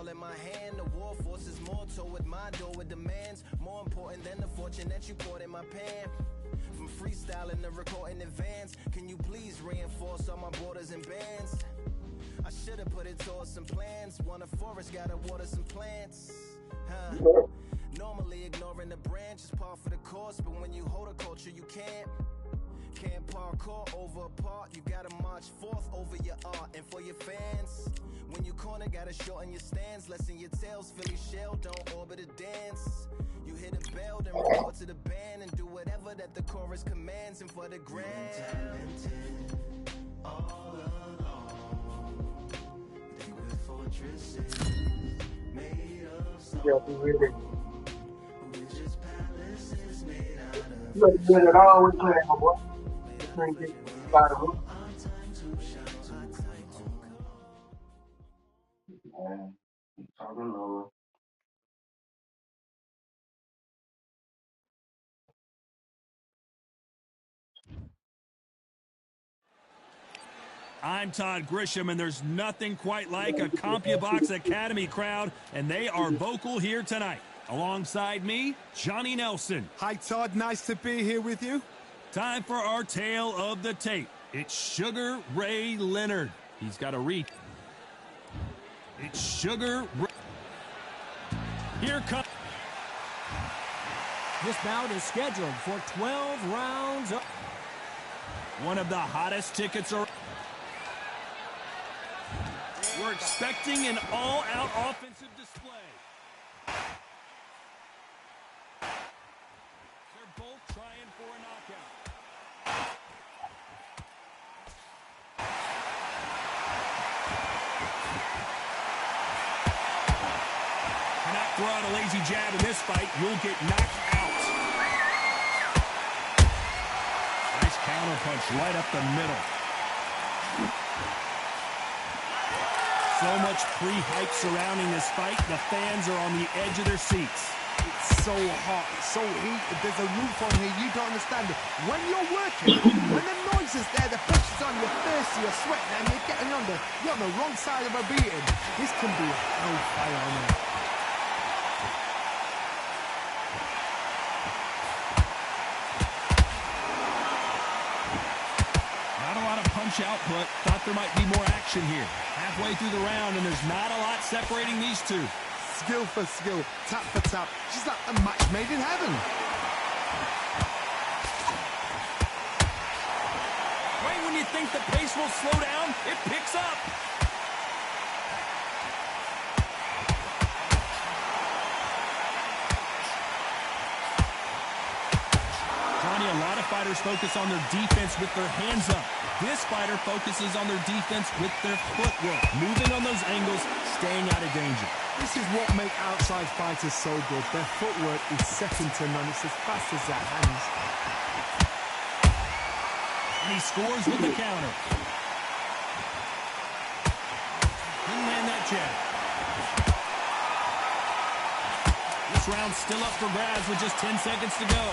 all in my hand. The war forces more toward my door with demands more important than the fortune that you poured in my pan. From freestyling to recording advance, can you please reinforce all my borders and bands? I should've put it towards some plans. Want a forest, gotta water some plants. Normally ignoring the branch is par for the course, but when you hold a culture you can't parkour over a part. You gotta march forth over your art. And for your fans, when you corner, gotta shorten your stance. Lessen your tails, Philly shell, don't orbit a dance. You hit a bell, then report to the band and do whatever that the chorus commands. And for the grand, talented all along, they were fortresses made of stone, which is palaces made out of. You look good at all we playing, my boy. Trying to get by the hook. Man, talking low. I'm Todd Grisham, and there's nothing quite like a CompuBox Academy crowd, and they are vocal here tonight. Alongside me, Johnny Nelson. Hi, Todd. Nice to be here with you. Time for our tale of the tape. It's Sugar Ray Leonard. He's got a reach. It's Sugar Ray. Here comes. This bout is scheduled for 12 rounds. One of the hottest tickets are. We're expecting an all-out offensive display. They're both trying for a knockout. Cannot throw out a lazy jab in this fight. You'll get knocked out. Nice counter punch right up the middle. So much pre-hype surrounding this fight. The fans are on the edge of their seats. It's so hot, so heated. There's a roof on here. You don't understand it. When you're working, when the noise is there, the pressure's on, you're thirsty, you're sweating, and you're on the wrong side of a beating. This can be hellfire on it. Not a lot of punch output. Thought there might be more action here. Halfway through the round, and there's not a lot separating these two. Skill for skill, tap for tap. She's like a match made in heaven. Right when you think the pace will slow down, it picks up. Johnny, a lot of fighters focus on their defense with their hands up. This fighter focuses on their defense with their footwork, moving on those angles, staying out of danger. This is what makes outside fighters so good. Their footwork is second to none. It's as fast as their hands. And he scores with the counter. Didn't land that jab. This round's still up for grabs with just 10 seconds to go.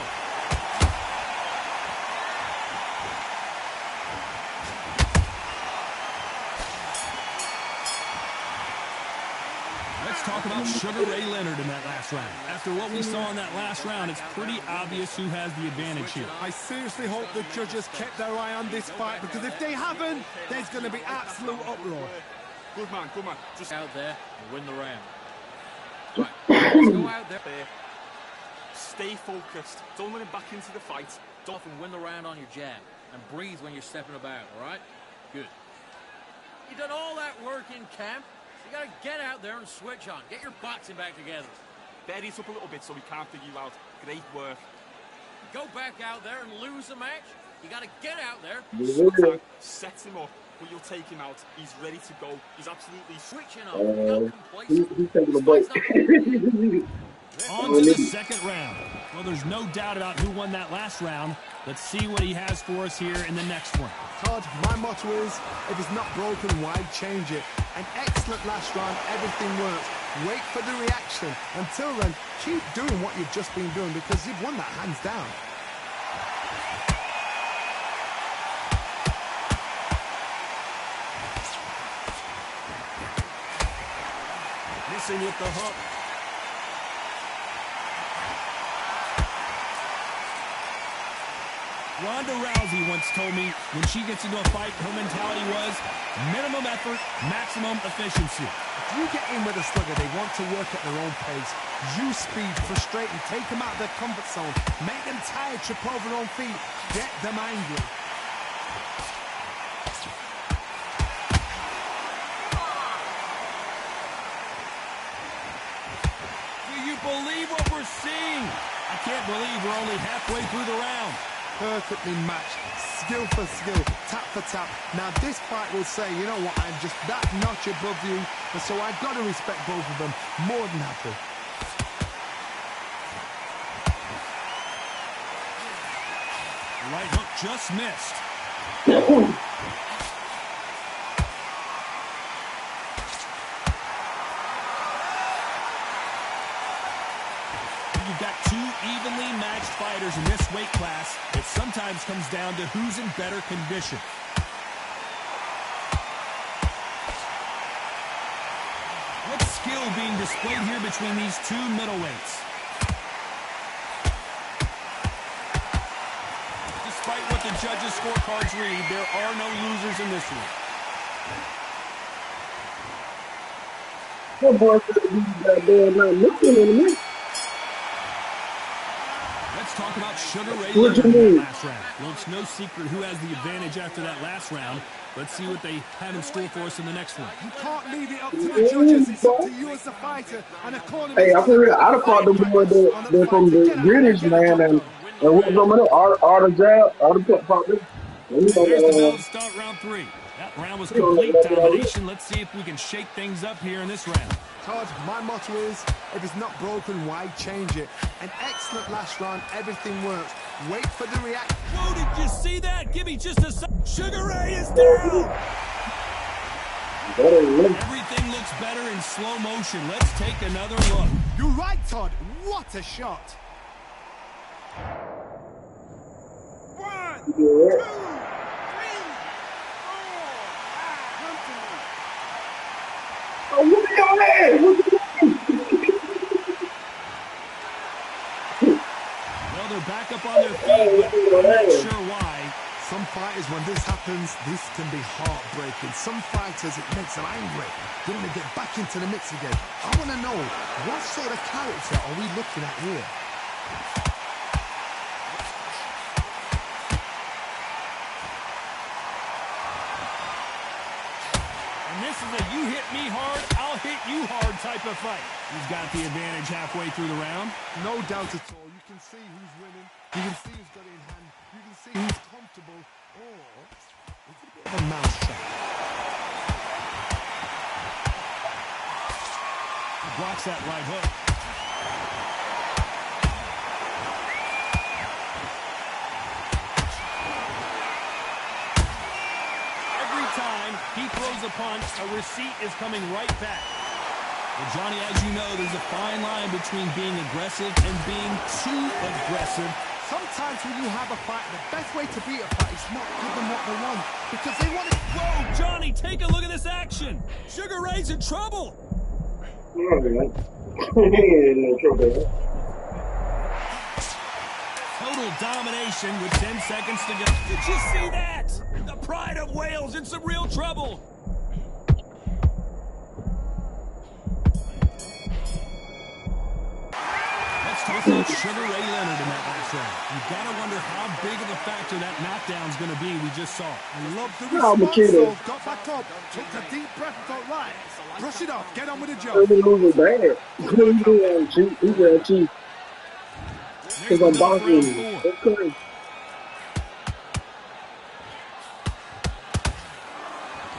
Talk about Sugar Ray Leonard in that last round. After what we saw in that last round, it's pretty obvious who has the advantage here. I seriously hope the judges kept their eye on this fight, because if they haven't, there's going to be absolute uproar. Good man, good man. Just out there and win the round. Right, let's go out there. Stay focused. Don't let him back into the fight. Don't and win the round on your jab. And breathe when you're stepping about, all right? Good. You've done all that work in camp. You gotta get out there and switch on. Get your boxing back together. Bury it up a little bit so we can't dig you out. Great work. Go back out there and lose the match. You gotta get out there. Sometimes set him up, but you'll take him out. He's ready to go. He's absolutely switching on. He's taking a break. On to the second round. Well, there's no doubt about who won that last round. Let's see what he has for us here in the next one. Todd, my motto is, if it's not broken, why change it? An excellent last round, everything works. Wait for the reaction. Until then, keep doing what you've just been doing, because you've won that hands down. This messing with the hook. Ronda Rousey once told me when she gets into a fight, her mentality was minimum effort, maximum efficiency. If you get in with a slugger, they want to work at their own pace. Use speed, frustrate them, take them out of their comfort zone, make them tired, trip over their own feet, get them angry. Do you believe what we're seeing? I can't believe we're only halfway through the round. Perfectly matched, skill for skill, tap for tap. Now this fight will say, you know what, I'm just that notch above you, and so I've got to respect both of them more than happy. Right hook just missed. You've got two evenly matched fighters in this weight class. It sometimes comes down to who's in better condition. What skill being displayed here between these two middleweights? Despite what the judges' scorecards read, there are no losers in this one. That boy said he's goddamn not looking in a minute. Let's talk about Sugar Ray What Leonard you in mean? that last round. Well, it's no secret who has the advantage after that last round. Let's see what they have in store for us in the next one. You can't leave it up to the judges. It's up to you as a fighter. And according Hey, I feel real. I'd have fought the boy that from the British man and what's some of that? Art Jab. I'd have fought them. There's the bell to start round 3. That round was complete domination. Let's see if we can shake things up here in this round. Todd, my motto is, if it's not broken, why change it? An excellent last round, everything works. Wait for the reaction. Whoa, did you see that? Give me just a second. Sugar Ray is down! Everything looks better in slow motion. Let's take another look. You're right, Todd. What a shot. 1, 2, 3, 4, 5. Oh, look at your head. Well, they're back up on their feet, but I'm not sure why. Some fighters, when this happens, this can be heartbreaking. Some fighters, it makes them angry. They want to get back into the mix again. I want to know, what sort of character are we looking at here? And this is a you hit me hard, I'll hit you hard type of fight. He's got the advantage halfway through the round. No doubt at all. You can see who's winning. You can see who's got it in hand. You can see who's comfortable. Or it's a bit of a mousetrap. He blocks that right hook. Every time he throws a punch, a receipt is coming right back. Well, Johnny, as you know, there's a fine line between being aggressive and being too aggressive. Sometimes when you have a fight, the best way to beat a fight is not give them what they want. Because they want it. Whoa, Johnny, take a look at this action. Sugar Ray's in trouble. He ain't no trouble. Total domination with 10 seconds to go. Did you see that? The pride of Wales in some real trouble. Let's talk about Sugar Ray Leonard in that last round. You've got to wonder how big of a factor that knockdown's going to be we just saw. I love the No, I'm a response, kid. though. Got back up, took a deep breath, thought, right, brush it off, get on with the job. He's losing bad. He's doing cheap. He's doing cheap. Because I'm boxing him. That's crazy.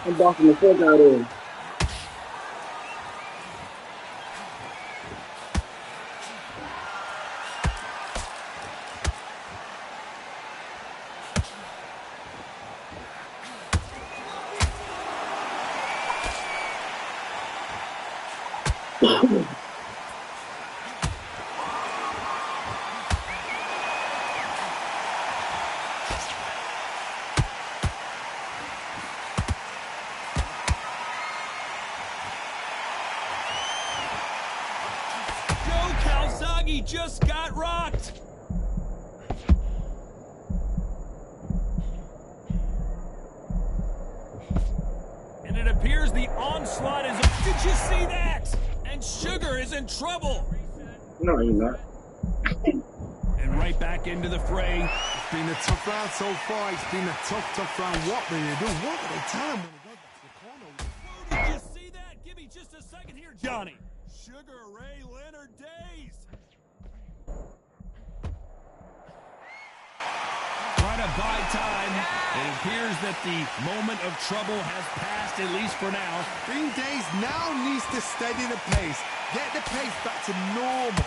I'm boxing the fuck out of him. Joe Calzaghe just got rocked. And it appears the onslaught is... Did you see that? And Sugar is in trouble. No, you're not. And right back into the fray. It's been a tough round so far. It's been a tough round. What will you do? What will they tell him when he goes back to the corner? Did you see that? Give me just a second here, Johnny. Sugar Ray Leonard dazed. Trying to buy time. It appears that the moment of trouble has passed, at least for now. Being dazed now needs to steady the pace. Get the pace back to normal.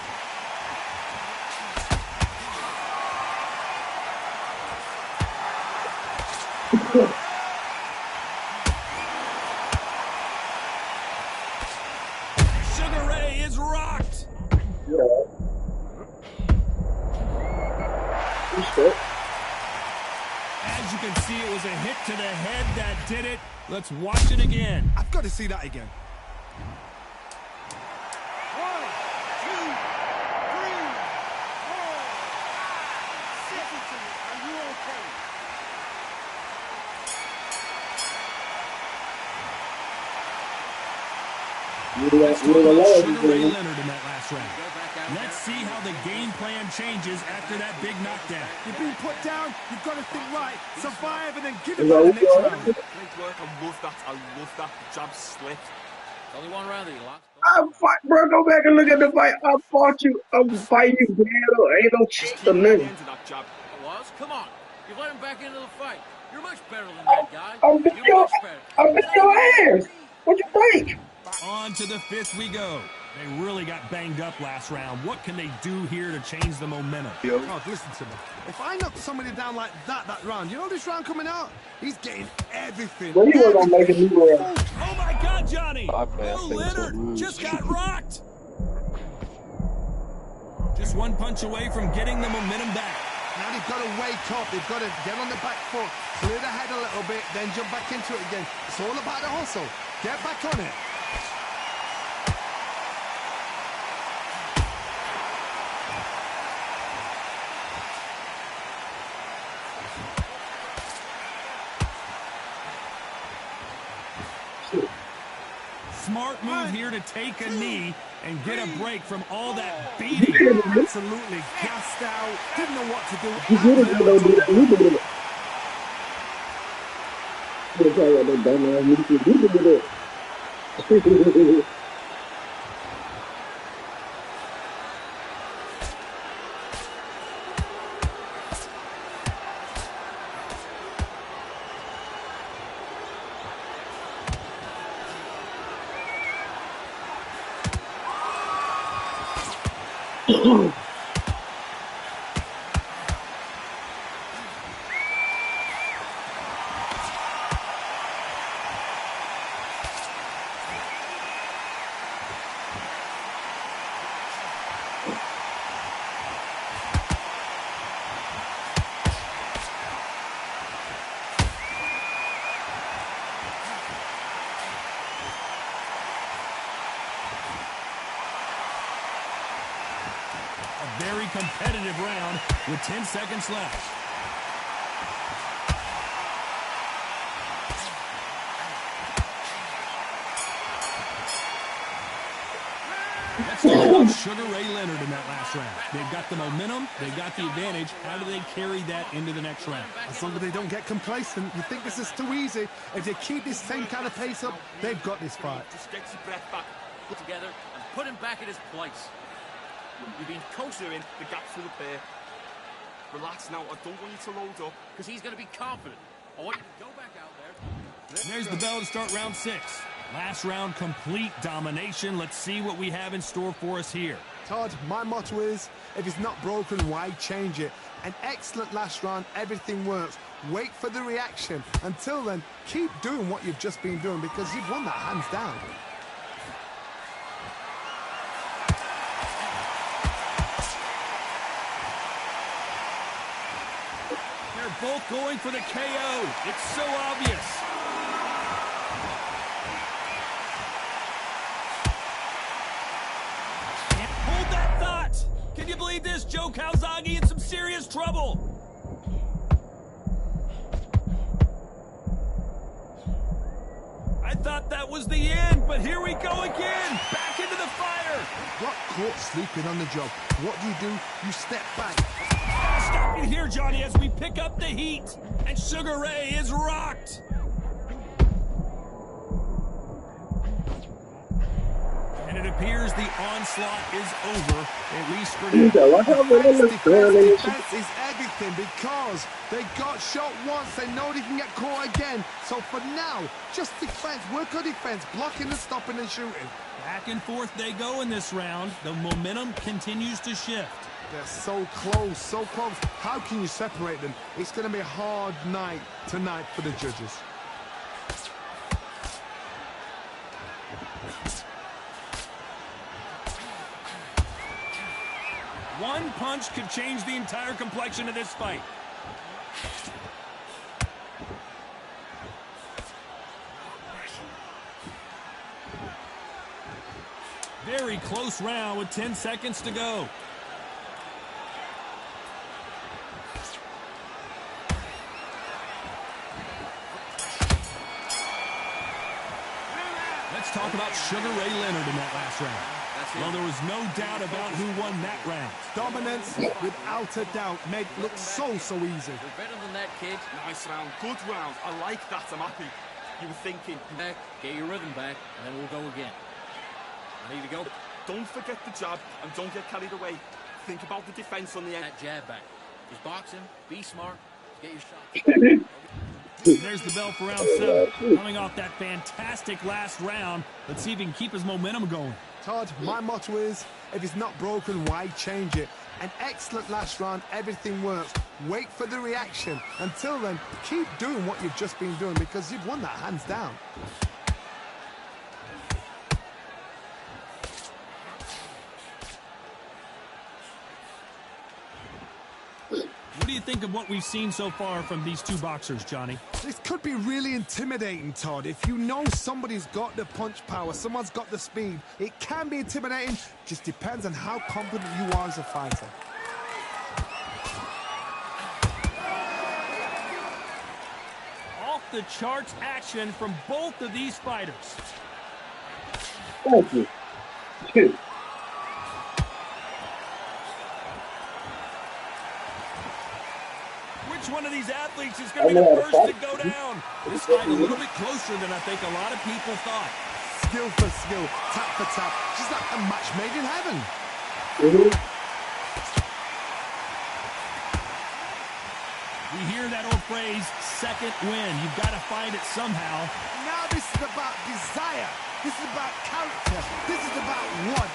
Sugar Ray is rocked. Yeah. Respect. As you can see, it was a hit to the head that did it. Let's watch it again. I've got to see that again. 1, 2, 3, 4. Listen to me. Are you okay? Sugar Ray Leonard in that last round. Let's see how the game plan changes after that big knockdown. You've been put down. You've got to think right. Survive and then give it back the next round. Great work. I love that. I love that. The jab slipped. It's only one round that you lost. I fight, bro. Go back and look at the fight. I fought you. I'm fighting you, bro. Ain't no cheat or The nothing. end of that jab. It was? Come on. You've let him back into the fight. You're much better than that guy. I'm beating You're your, much better. I'm beating your ass. What you think? On to the fifth we go. They really got banged up last round. What can they do here to change the momentum? God, listen to me. If I knock somebody down like that round, you know this round coming out? He's getting everything. Well, you were gonna make a new round. Oh my God, Johnny! My bad, Oh, things Leonard so rude. just got rocked. Just one punch away from getting the momentum back. Now they've got to wake up. They've got to get on the back foot, clear the head a little bit, then jump back into it again. It's all about the hustle. Get back on it. Smart move here to take a knee and get a break from all that beating. Absolutely gassed out. Didn't know what to do. You did it, though, dude. You did it. You tell you what they done, man. You did it. A very competitive round with 10 seconds left. Let's talk about Sugar Ray Leonard in that last round. They've got the momentum, they've got the advantage. How do they carry that into the next round? As long as they don't get complacent, you think this is too easy. If they keep this same kind of pace up, they've got this fight. Just get your breath back. Put together and put him back in his place. You've been considering the gaps to repair. Relax now. I don't want you to load up. Because he's going to be confident. I want you to go back out there. There's the bell to start round 6. Last round, complete domination. Let's see what we have in store for us here. Todd, my motto is, if it's not broken, why change it? An excellent last round, everything works. Wait for the reaction. Until then, keep doing what you've just been doing because you've won that hands down. They're both going for the KO. It's so obvious. Can't hold that you believe this? Joe Calzaghe in some serious trouble. I thought that was the end, but here we go again. Back into the fire. Got caught sleeping on the job. What do? You step back. I'll stop you here, Johnny, as we pick up the heat. And Sugar Ray is rocked. And it appears the onslaught is over, at least for now. Defense is everything because they got shot once. They know they can get caught again. So for now, just defense. Work on defense. Blocking and stopping and shooting. Back and forth they go in this round. The momentum continues to shift. They're so close, so close. How can you separate them? It's going to be a hard night tonight for the judges. One punch could change the entire complexion of this fight. Very close round with 10 seconds to go. Let's talk about Sugar Ray Leonard in that last round. Well, there was no doubt about who won that round. Dominance, without a doubt, made it look so easy. You're better than that, kid. Nice round, good round. I like that. I'm happy. You were thinking. Back, get your rhythm back, and then we'll go again. Ready to go? Don't forget the jab and don't get carried away. Think about the defense on the end. That jab back. Just box him, be smart, get your shot. There's the bell for round 7. Coming off that fantastic last round, let's see if he can keep his momentum going. Todd, my motto is, if it's not broken, why change it? An excellent last round, everything works. Wait for the reaction. Until then, keep doing what you've just been doing because you've won that hands down. What do you think of what we've seen so far from these two boxers, Johnny? This could be really intimidating, Todd. If you know somebody's got the punch power, someone's got the speed, it can be intimidating. Just depends on how confident you are as a fighter. Off the charts action from both of these fighters. Thank you. Which one of these athletes is going to be the first to go down? This fight a little bit closer than I think a lot of people thought. Skill for skill, tap for tap. Just like a match made in heaven. We hear that old phrase, second win. You've got to find it somehow. Now this is about desire. This is about character. This is about want.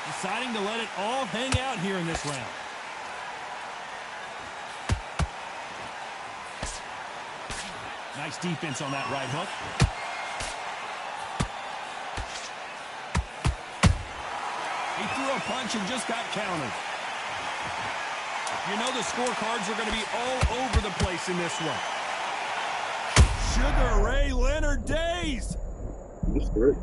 Deciding to let it all hang out here in this round. Nice defense on that right hook. He threw a punch and just got countered. You know the scorecards are going to be all over the place in this one. Sugar Ray Leonard dazed. That's great.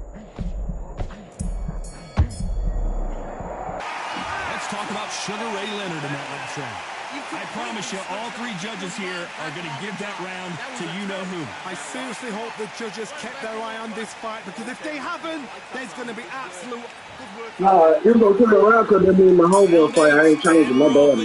Let's talk about Sugar Ray Leonard in that last round. I promise you, all three judges here are going to give that round to you-know-who. I seriously hope the judges kept their eye on this fight because if they haven't, there's going to be absolute good work. Nah, you're going to turn around because that means my homeboy fight. I ain't changing my bad.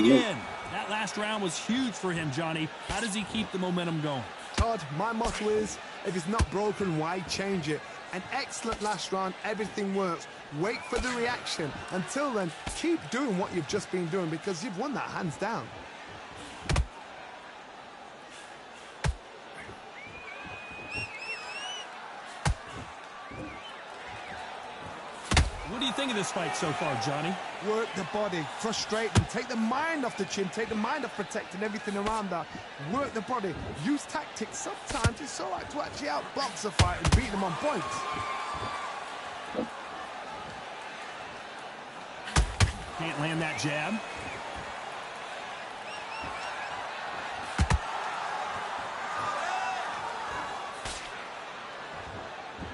That last round was huge for him, Johnny. How does he keep the momentum going? Todd, my motto is, if it's not broken, why change it? An excellent last round, everything works. Wait for the reaction. Until then, keep doing what you've just been doing because you've won that hands down. What do you think of this fight so far, Johnny? Work the body, frustrate them, take the mind off the chin, take the mind off protecting everything around that. Work the body, use tactics. Sometimes it's all right to actually outbox a fight and beat them on points. Can't land that jab.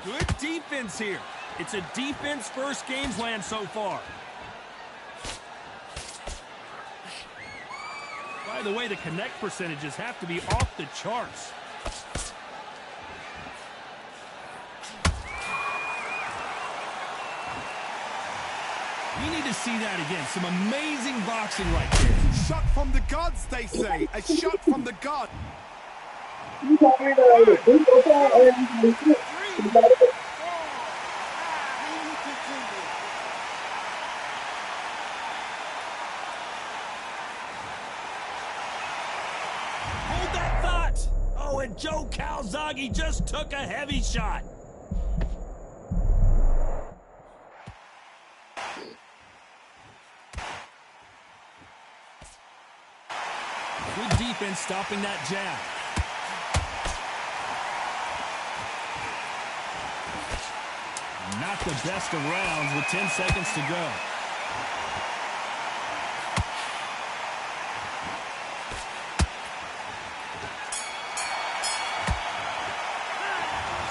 Good defense here. It's a defense-first game plan so far. By the way, the connect percentages have to be off the charts. We need to see that again. Some amazing boxing right there. Shot from the gods, they say. A shot from the god. Hold that thought. Oh, and Joe Calzaghe just took a heavy shot. Good defense stopping that jab. Not the best of rounds with 10 seconds to go.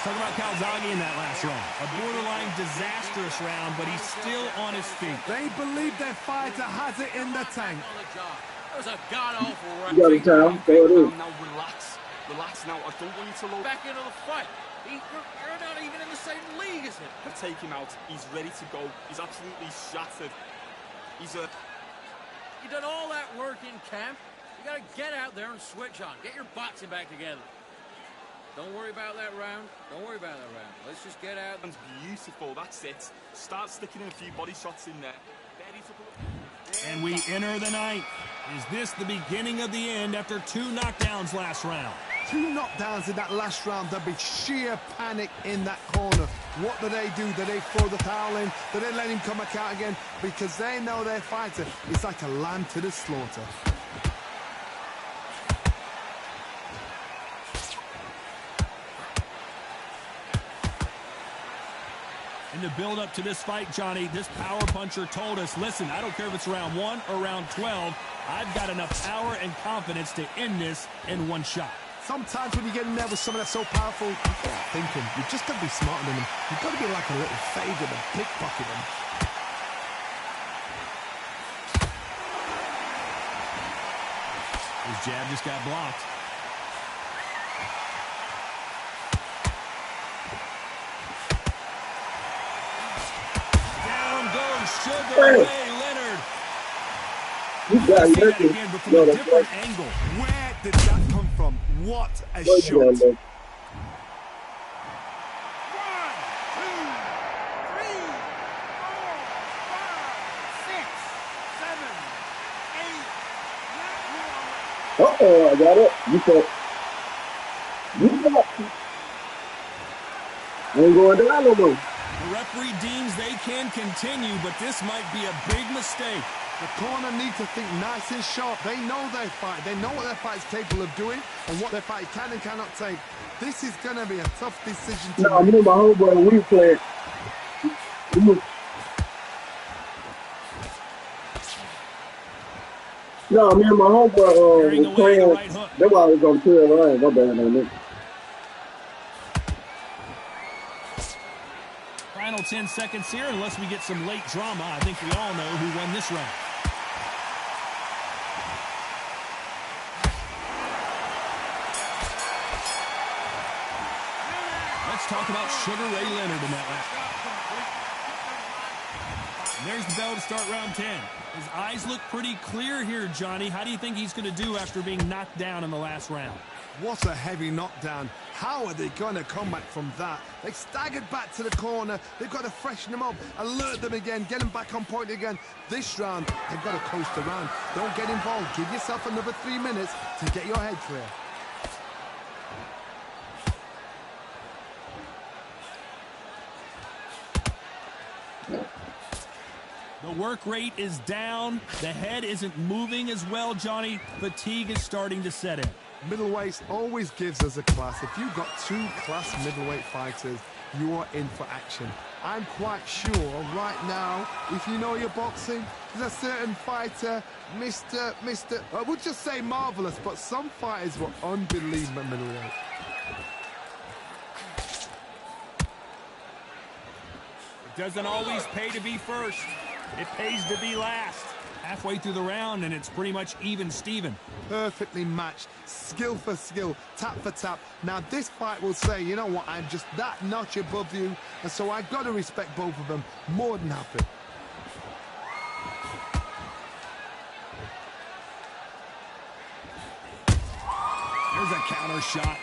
Talk about Calzaghe in that last round. A borderline disastrous round, but he's still on his feet. They believe their fighter has it in the tank. On the job. That was a god-awful round. You got it, Tom. Go it is. Now relax. Relax now. I don't want you to load. Back into the fight. You're not even in the same league as him. Take him out. He's ready to go. He's absolutely shattered. He's a... You done all that work in camp. You got to get out there and switch on. Get your boxing back together. Don't worry about that round. Don't worry about that round. Let's just get out. That's beautiful. That's it. Start sticking in a few body shots in there. And we enter the ninth. Is this the beginning of the end after 2 knockdowns last round? 2 knockdowns in that last round. There'll be sheer panic in that corner. What do? Do they throw the towel in? Do they let him come back out again? Because they know their fighter is like a lamb to the slaughter. In the build-up to this fight, Johnny, this power puncher told us, listen, I don't care if it's round 1 or round 12, I've got enough power and confidence to end this in 1 shot. Sometimes when you get in there with someone that's so powerful, you're thinking, you've just got to be smarter than them. You've got to be like a little favour and pickpocket them. His jab just got blocked. Sugar Ray Leonard. You got See that it. again, but from a different angle. Where did that come from? What a shot. 1, 2, 3, 4, 5, 6, 7, 8, 9. Uh-oh, I got it. You said, ain't going down no more. The referee deems they can continue, but this might be a big mistake. The corner need to think nice and sharp. They know their fight. They know what their fight is capable of doing and what their fight can and cannot take. This is going to be a tough decision to No, make. me and my homeboy, we played. No, me and my homeboy Carrying was away the playing. right hook. That's why I was on 12 rounds. My bad on this. Final 10 seconds here, unless we get some late drama. I think we all know who won this round. Let's talk about Sugar Ray Leonard in that round. And there's the bell to start round 10. His eyes look pretty clear here, Johnny. How do you think he's going to do after being knocked down in the last round? What a heavy knockdown. How are they going to come back from that? They staggered back to the corner. They've got to freshen them up, alert them again, get them back on point again. This round, they've got to coast around. Don't get involved. Give yourself another 3 minutes to get your head clear. The work rate is down. The head isn't moving as well, Johnny. Fatigue is starting to set in. Middleweight always gives us a class. If you've got 2 class middleweight fighters, you are in for action. I'm quite sure right now, if you know your boxing, there's a certain fighter, I would just say marvelous, but some fighters were unbelievable middleweight. Doesn't always pay to be first. It pays to be last. Halfway through the round, and it's pretty much even Steven. Perfectly matched, skill for skill, tap for tap. Now this fight will say, you know what, I'm just that notch above you, and so I've got to respect both of them more than happy. There's a counter shot.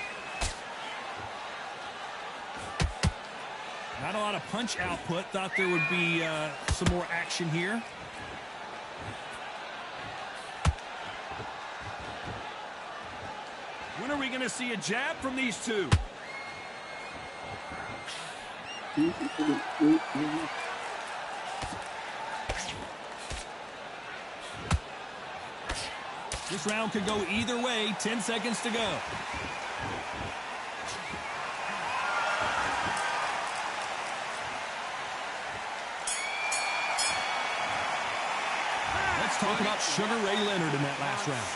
Not a lot of punch output. Thought there would be some more action here. When are we going to see a jab from these two? This round could go either way. 10 seconds to go. Talk about Sugar Ray Leonard in that last round.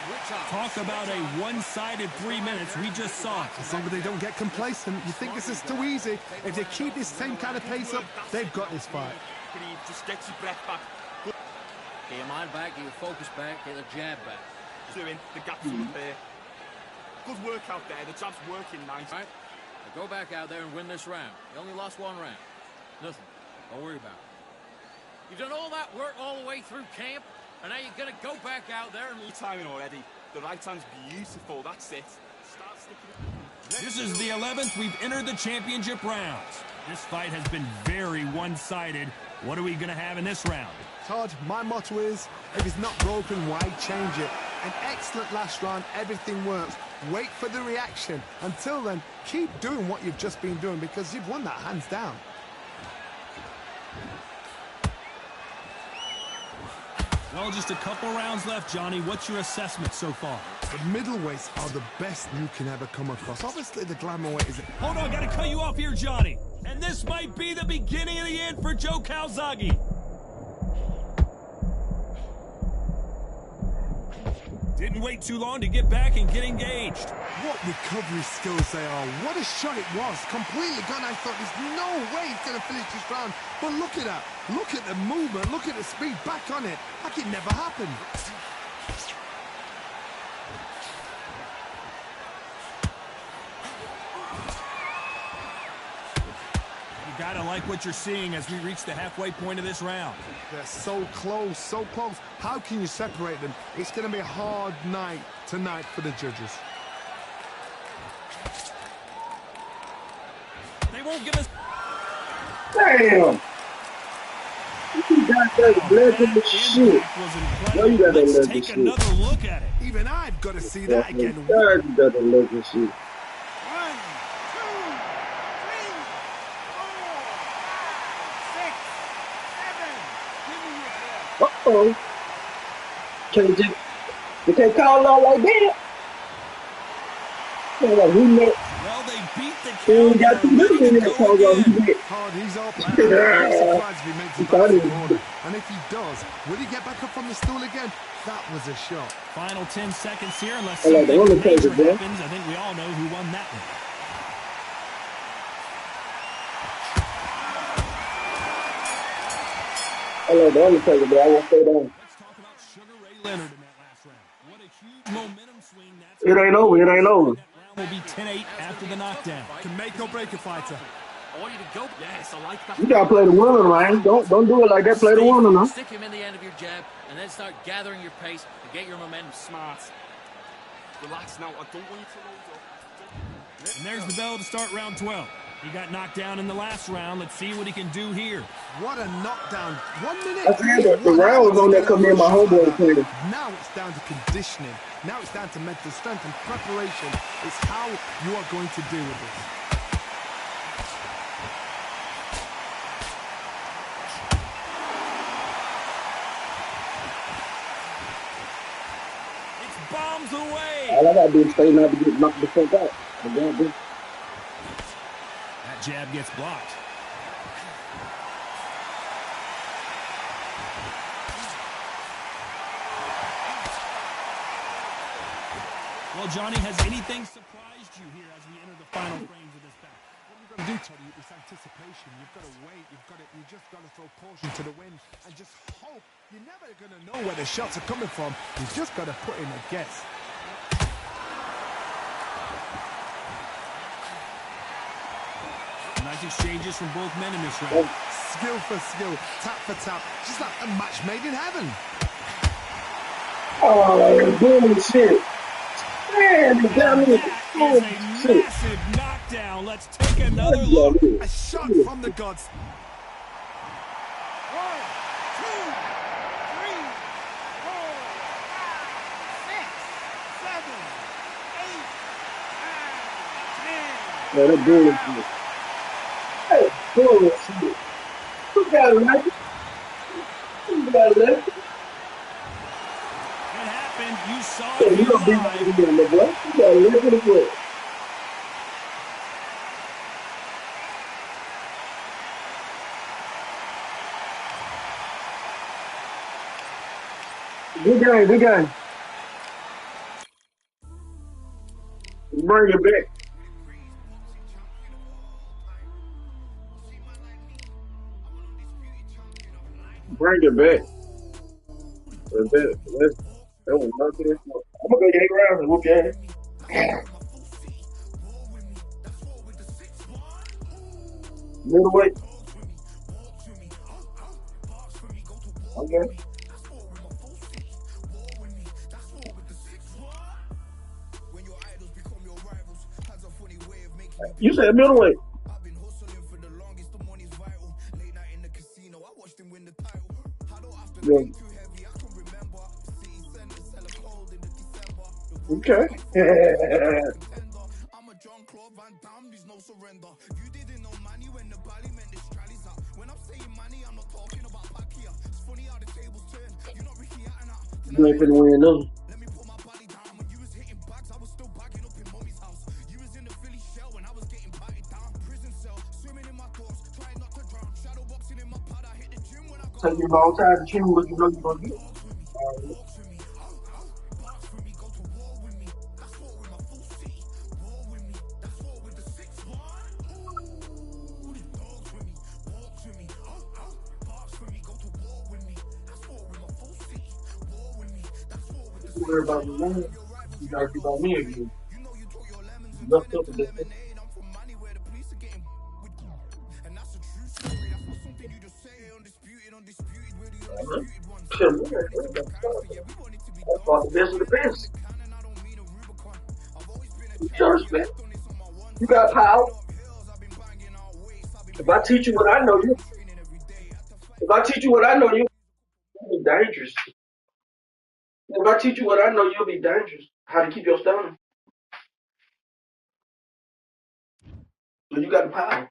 Talk about a one-sided 3 minutes. We just saw it. As long as they don't get complacent, you think this is too easy. If they keep this same kind of pace up, they've got this fight. Just get your breath back. Get your mind back, get your focus back, get the jab back. Doing the gaps in the pair. Good work out there. The jab's working nice. Right? Now go back out there and win this round. You only lost one round. Nothing. Don't worry about it. You've done all that work all the way through camp. And now you're going to go back out there and... You're timing already. The right hand's beautiful. That's it. Start sticking. This is the 11th. We've entered the championship rounds. This fight has been very one-sided. What are we going to have in this round? Todd, my motto is, if it's not broken, why change it? An excellent last round. Everything works. Wait for the reaction. Until then, keep doing what you've just been doing because you've won that hands down. Well, just a couple rounds left, Johnny. What's your assessment so far? The middleweights are the best you can ever come across. Obviously, the glamour weight is... Hold on, gotta cut you off here, Johnny. And this might be the beginning of the end for Joe Calzaghe. Didn't wait too long to get back and get engaged. What recovery skills they are. What a shot it was. Completely gone. I thought there's no way he's going to finish this round. But look at that. Look at the movement. Look at the speed. Back on it. Like it never happened. You gotta like what you're seeing as we reach the halfway point of this round. They're so close, so close. How can you separate them? It's going to be a hard night tonight for the judges. They won't give us... Damn! You got that legend shit. No, you got that Let's legend take shit. another look at it. Even I've got to see that again. You got that legend shit. 1, 2, 3, 4, 5, 6, 7. Uh-oh. Can't just... You can't call out like that. Like, who knows? Well, they beat the He ain't got count. too much in there, call out who did. Hard, he's up. I'm surprised if he makes it back to the border. And if he does, will he get back up from the stool again? That was a shot. Final 10 seconds here, unless I like the something Undertaker, major bro. happens. I think we all know who won that one. I like the Undertaker, but I won't stay down. Let's talk about Sugar Ray Leonard in that last round. What a huge momentum swing that's... It ain't over. It ain't over. That round will be 10-8 after the knockdown. Can make or break a fighter. I want you to go. Yes, I like that. You gotta play the winner, man. Don't do it like that. Play the winner, now. Stick him in the end of your jab and then start gathering your pace and get your momentum. Smart. Relax now. I don't want you to load up. And there's the bell to start round 12. He got knocked down in the last round. Let's see what he can do here. What a knockdown. 1 minute. I said the round was on there coming in my homeboy played. Now it's down to conditioning. Now it's down to mental strength and preparation. It's how you are going to deal with this. It's bombs away. All I gotta do is stay not to get knocked the fuck out. That jab gets blocked. Well, Johnny, has anything surprised you here as we enter the final frames of this battle? I do tell you, it's anticipation. You've got to wait. You just got to throw caution to the wind and just hope. You're never going to know where the shots are coming from. You just got to put in a guess. Nice exchanges from both men in this round. Skill for skill, tap for tap, just like a match made in heaven. Oh, bullshit. Man, the damn That is a shit. massive knockdown. Let's take another look. A shot from the gods. 1, 2, 3, 4, 5, 6, 7, 8, 9, 10. Yeah, that bullshit. Hey, bullshit. You gotta like it. You gotta like it. It happened. You saw So it you don't be live. like it, my boy. You gotta look at it good. Good game. Bring it back. Bring it back. That was nothing. I'm gonna go 8 rounds and whoop your ass. Middleweight. Okay. You said middleweight. Yeah. Okay. You ain't finna win nothing. Take you a long time to choose what you know you're gonna get. You worry about me winning. You gotta be about me again. You left up a little bit. That's all the best of the best. You respect. You got power. If I teach you what I know, you'll be dangerous. If I teach you what I know, you'll be dangerous. How to keep your stamina. So you got the power.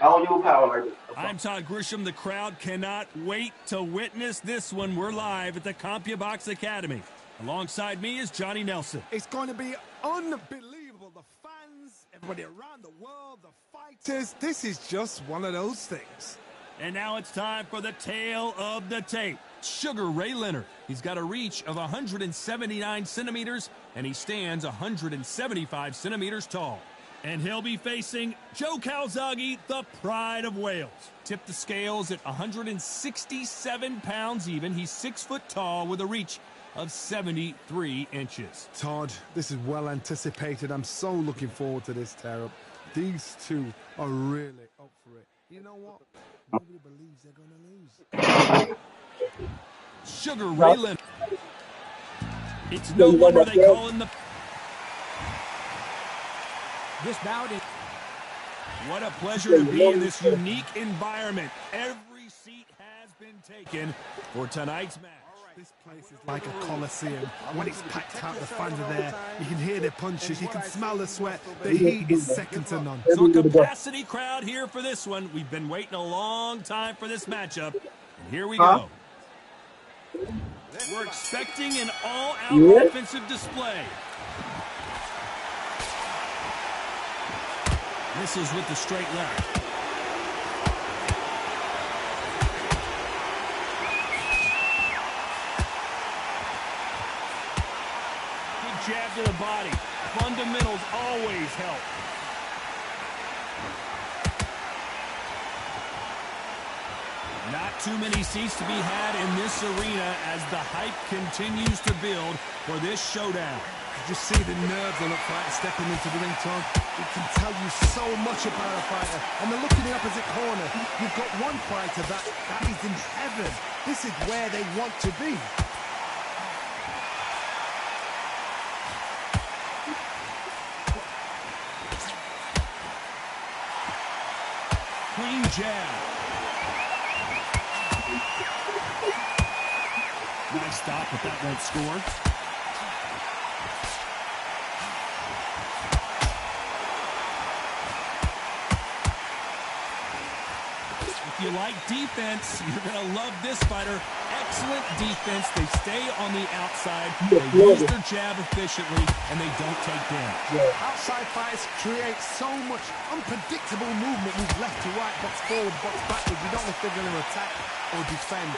I don't use power like that. I'm Todd Grisham. The crowd cannot wait to witness this one. We're live at the CompuBox Academy. Alongside me is Johnny Nelson. It's going to be unbelievable. The fans, everybody around the world, the fighters. This is just one of those things. And now it's time for the tale of the tape. Sugar Ray Leonard. He's got a reach of 179 centimeters, and he stands 175 centimeters tall. And he'll be facing Joe Calzaghe, the pride of Wales. Tipped the scales at 167 pounds even. He's 6 foot tall with a reach of 73 inches. Todd, this is well anticipated. I'm so looking forward to this tear-up. These two are really up for it. You know what? Nobody believes they're going to lose. Sugar Ray Leonard. It's no wonder they call him the... This bout is... What a pleasure to be in this unique environment. Every seat has been taken for tonight's match. This place is like a coliseum. When it's packed out, the fans are there. You can hear the punches. You can smell the sweat. The heat is second to none. So a capacity crowd here for this one. We've been waiting a long time for this matchup. And here we go. We're expecting an all-out offensive display. Misses with the straight left. Good jab to the body. Fundamentals always help. Not too many seats to be had in this arena as the hype continues to build for this showdown. You just see the nerves on a fighter stepping into the ring, Tom. It can tell you so much about a fighter. And then look in the opposite corner. You've got one fighter that is in heaven. This is where they want to be. Clean jab. Nice stop, but that won't score. If you like defense, you're going to love this fighter. Excellent defense. They stay on the outside. They use their jab efficiently, and they don't take damage. Outside fighters create so much unpredictable movement. Move left to right, box forward, box backwards. You don't know if they're going to attack or defend.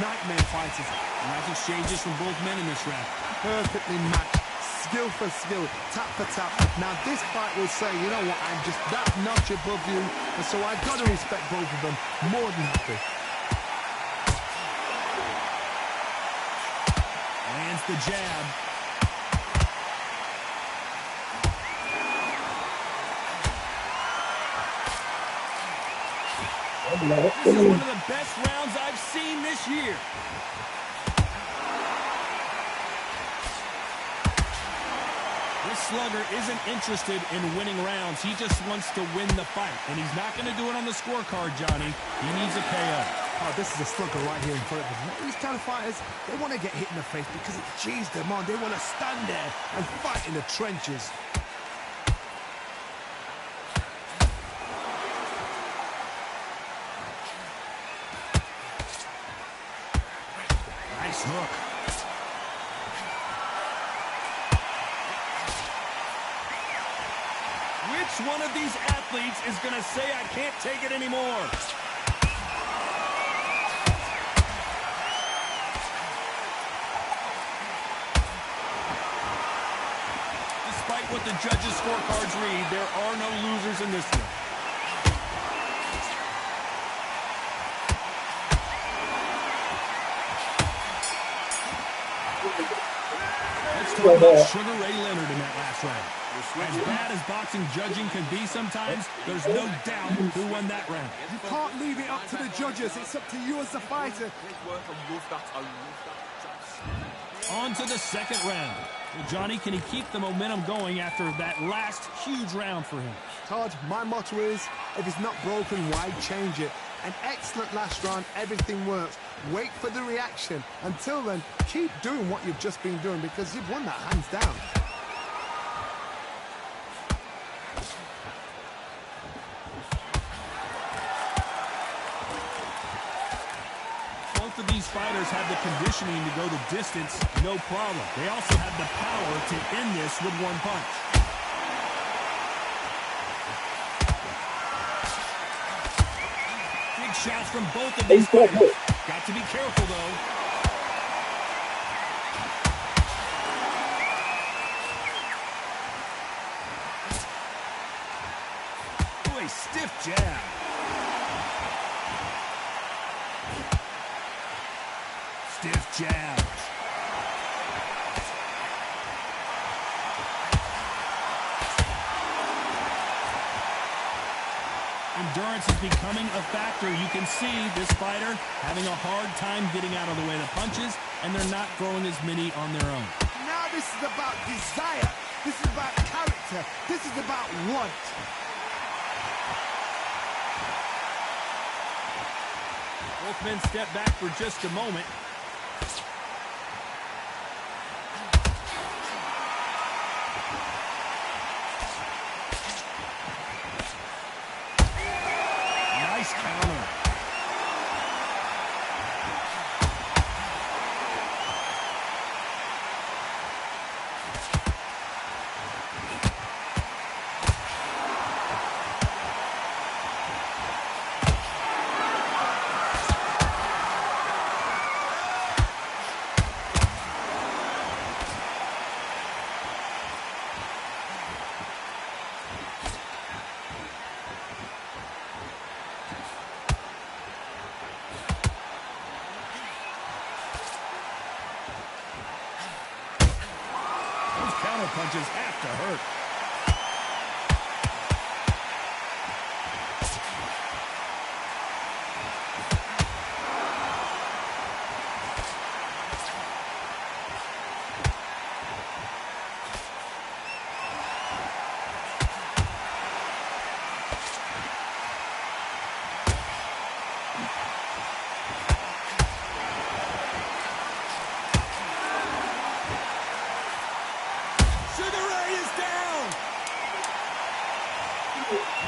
Nightmare fighters. Nice exchanges from both men in this round. Perfectly matched. Skill for skill, tap for tap. Now this fight will say, you know what, I'm just that notch above you, and so I've got to respect both of them more than happy. Lands the jab. This is one of the best rounds I've seen this year. This slugger isn't interested in winning rounds. He just wants to win the fight. And he's not going to do it on the scorecard, Johnny. He needs a KO. Oh, this is a slugger right here in front of them. These kind of fighters, they want to get hit in the face because it cheers them on. They want to stand there and fight in the trenches. Nice hook. Which one of these athletes is going to say, I can't take it anymore? Despite what the judges' scorecards read, there are no losers in this one. Let's talk about Sugar Ray Leonard in that last round. As bad as boxing judging can be sometimes, there's no doubt who won that round. You can't leave it up to the judges. It's up to you as the fighter. On to the second round. Well, Johnny, can he keep the momentum going after that last huge round for him? Todd, my motto is, if it's not broken, why change it? An excellent last round, everything works. Wait for the reaction. Until then, keep doing what you've just been doing because you've won that hands down. Both of these fighters have the conditioning to go the distance, no problem. They also have the power to end this with one punch. Big shots from both of these fighters. Got to be careful, though. Ooh, a stiff jab. Stiff jab. Endurance is becoming a factor. You can see this fighter having a hard time getting out of the way of the punches, and they're not throwing as many on their own. Now this is about desire. This is about character. This is about want. Both men step back for just a moment. Nice counter. Those counter punches have to hurt.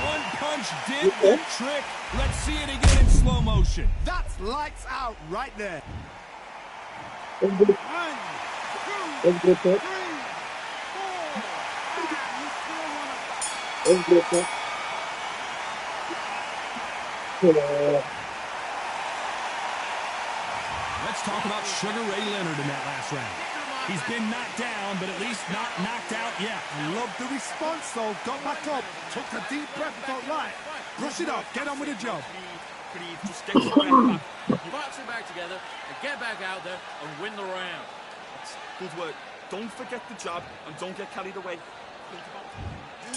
One punch did the trick. Let's see it again in slow motion. That's lights out right there. One, two, three, four. Let's talk about Sugar Ray Leonard in that last round. He's been knocked down, but at least not knocked out yet. I love the response, though. Got back up, took a deep breath, thought, right, brush it off, get on with the job. Breathe, just get your breath back. Box it back together and get back out there and win the round. That's good work. Don't forget the jab and don't get carried away.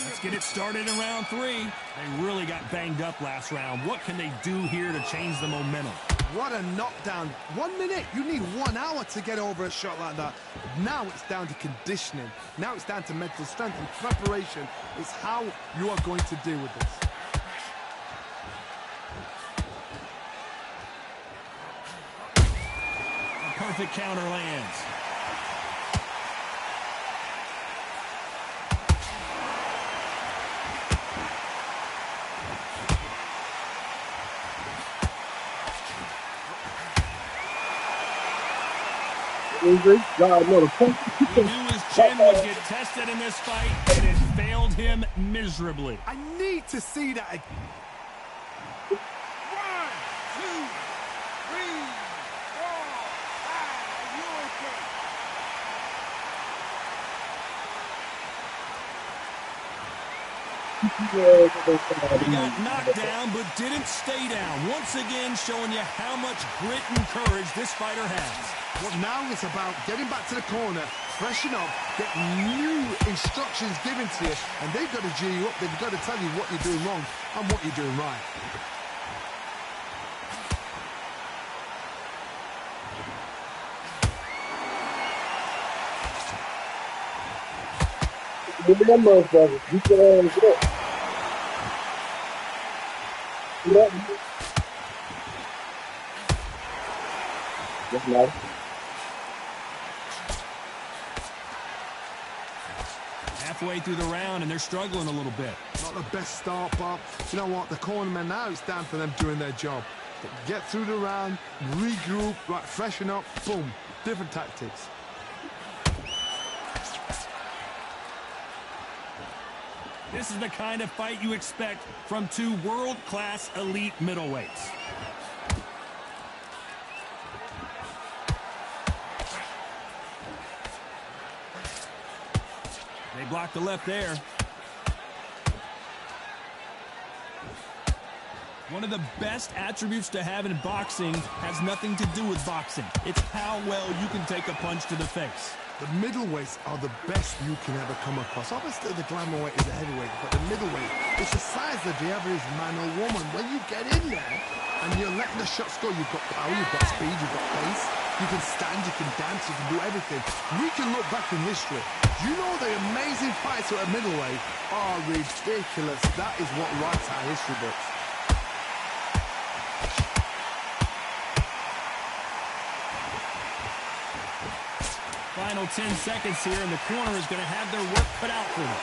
Let's get it started in round 3. They really got banged up last round. What can they do here to change the momentum? What a knockdown. 1 minute, you need 1 hour to get over a shot like that. Now it's down to conditioning. Now it's down to mental strength and preparation. It's how you are going to deal with this. A perfect counter lands. God, no, He knew his chin would get tested in this fight, and it failed him miserably. I need to see that again. 1, 2, 3, 4, 5, He got knocked down, but didn't stay down. Once again, showing you how much grit and courage this fighter has. Well, now it's about getting back to the corner, freshen up, get new instructions given to you, and they've got to G you up. They've got to tell you what you're doing wrong and what you're doing right. Give me that motherfucker. You can get up. That's nice. Halfway through the round, and they're struggling a little bit. Not the best start, but you know what? The cornermen now, it's down for them doing their job. Get through the round, regroup, right, freshen up, boom. Different tactics. This is the kind of fight you expect from 2 world-class elite middleweights. They blocked the left there. One of the best attributes to have in boxing has nothing to do with boxing. It's how well you can take a punch to the face. The middleweights are the best you can ever come across. Obviously, the glamour weight is a heavyweight, but the middleweight, it's the size of the average man or woman. When you get in there and you're letting the shots go, you've got power, you've got speed, you've got pace. You can stand, you can dance, you can do everything. We can look back in history. You know the amazing fights at a middleweight are ridiculous. That is what writes our history books. Final 10 seconds here, and the corner is going to have their work cut out for them.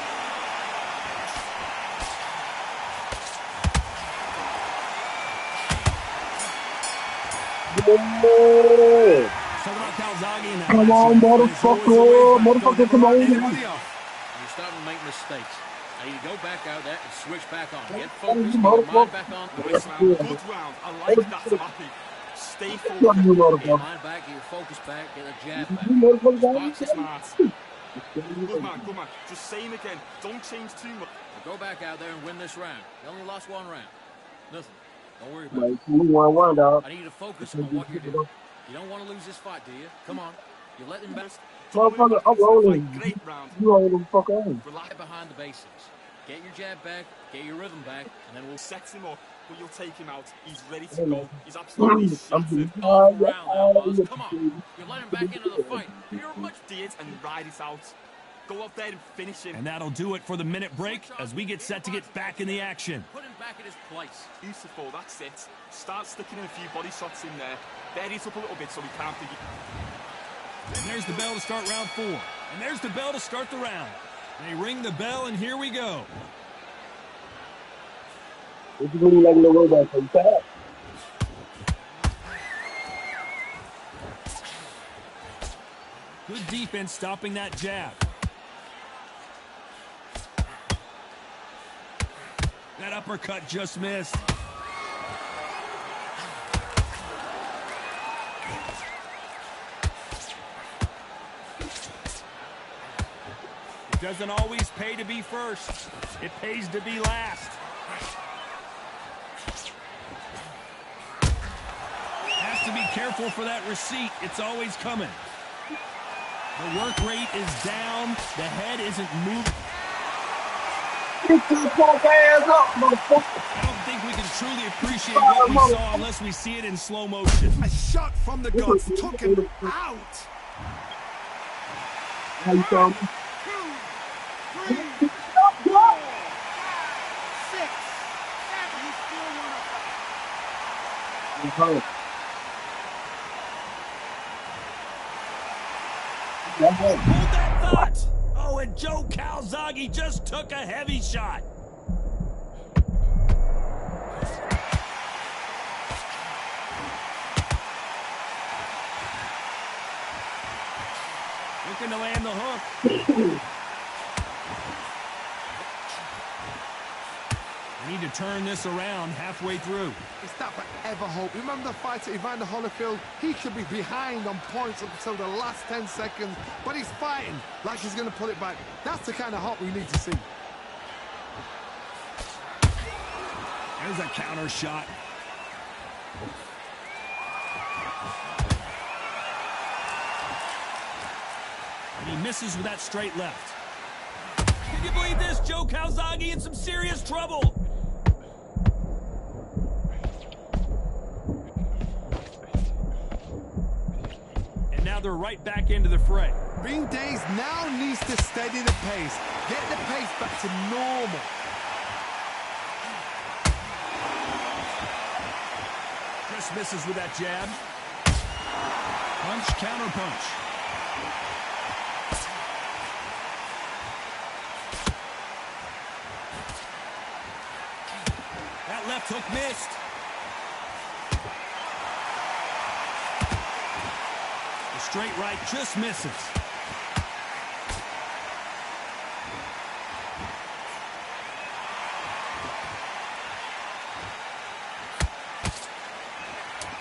Talking about Calzaghe in that Come on, motherfucker. Motherfucker, come on. You're starting to make mistakes. Now you go back out there and switch back on. Get focused, get your mind back on. Nice round, good round. I like that, Mappy. Stay focused. Get your mind back, get your focus back, get a jab back. Box is smart. Good man. Just same again. Don't change too much. Now go back out there and win this round. You only lost 1 round. Nothing. Don't worry about it. You want one, dog. I need you to focus on what you're doing. You don't want to lose this fight, do you? Come on. You're letting back. Motherfucker, I'm rolling. Great round. You rolling the fuck on. Relax Behind the basics. Get your jab back, get your rhythm back, and then we'll set him up, but you'll take him out. He's ready to go. He's absolutely I'm shattered. go for round, Outlaws. Come on. You're letting him back into the fight. You're much did and ride it out. Go out there and finish him. And that'll do it for the minute break as we get set to get back in the action. Put him back in his place. Beautiful, that's it. Start sticking in a few body shots in there. Bury it up a little bit so we can't think. And there's the bell to start round 4. And there's the bell to start the round. They ring the bell, and here we go. It's really like a little robot from fast. Good defense stopping that jab. That uppercut just missed. It doesn't always pay to be first. It pays to be last. Has to be careful for that receipt. It's always coming. The work rate is down. The head isn't moving. Get your punk ass up, motherfucker. I don't think we can truly appreciate what we saw unless we see it in slow motion. A shot from the guts took him out. How you call me? 2, 3, 4, 5, 6, 7. He's still one of them. Hold that thought! Oh, and Joe Calzaghe just took a heavy shot. Looking to land the hook. We need to turn this around halfway through. Is that forever hope? Remember the fighter Evander Holyfield? He should be behind on points up until the last 10 seconds, but he's fighting like he's going to pull it back. That's the kind of hope we need to see. There's a counter shot. And he misses with that straight left. Can you believe this? Joe Calzaghe in some serious trouble. And now they're right back into the fray. Being dazed now needs to steady the pace. Get the pace back to normal. Just misses with that jab. Punch, counter punch. That left hook missed. The straight right just misses.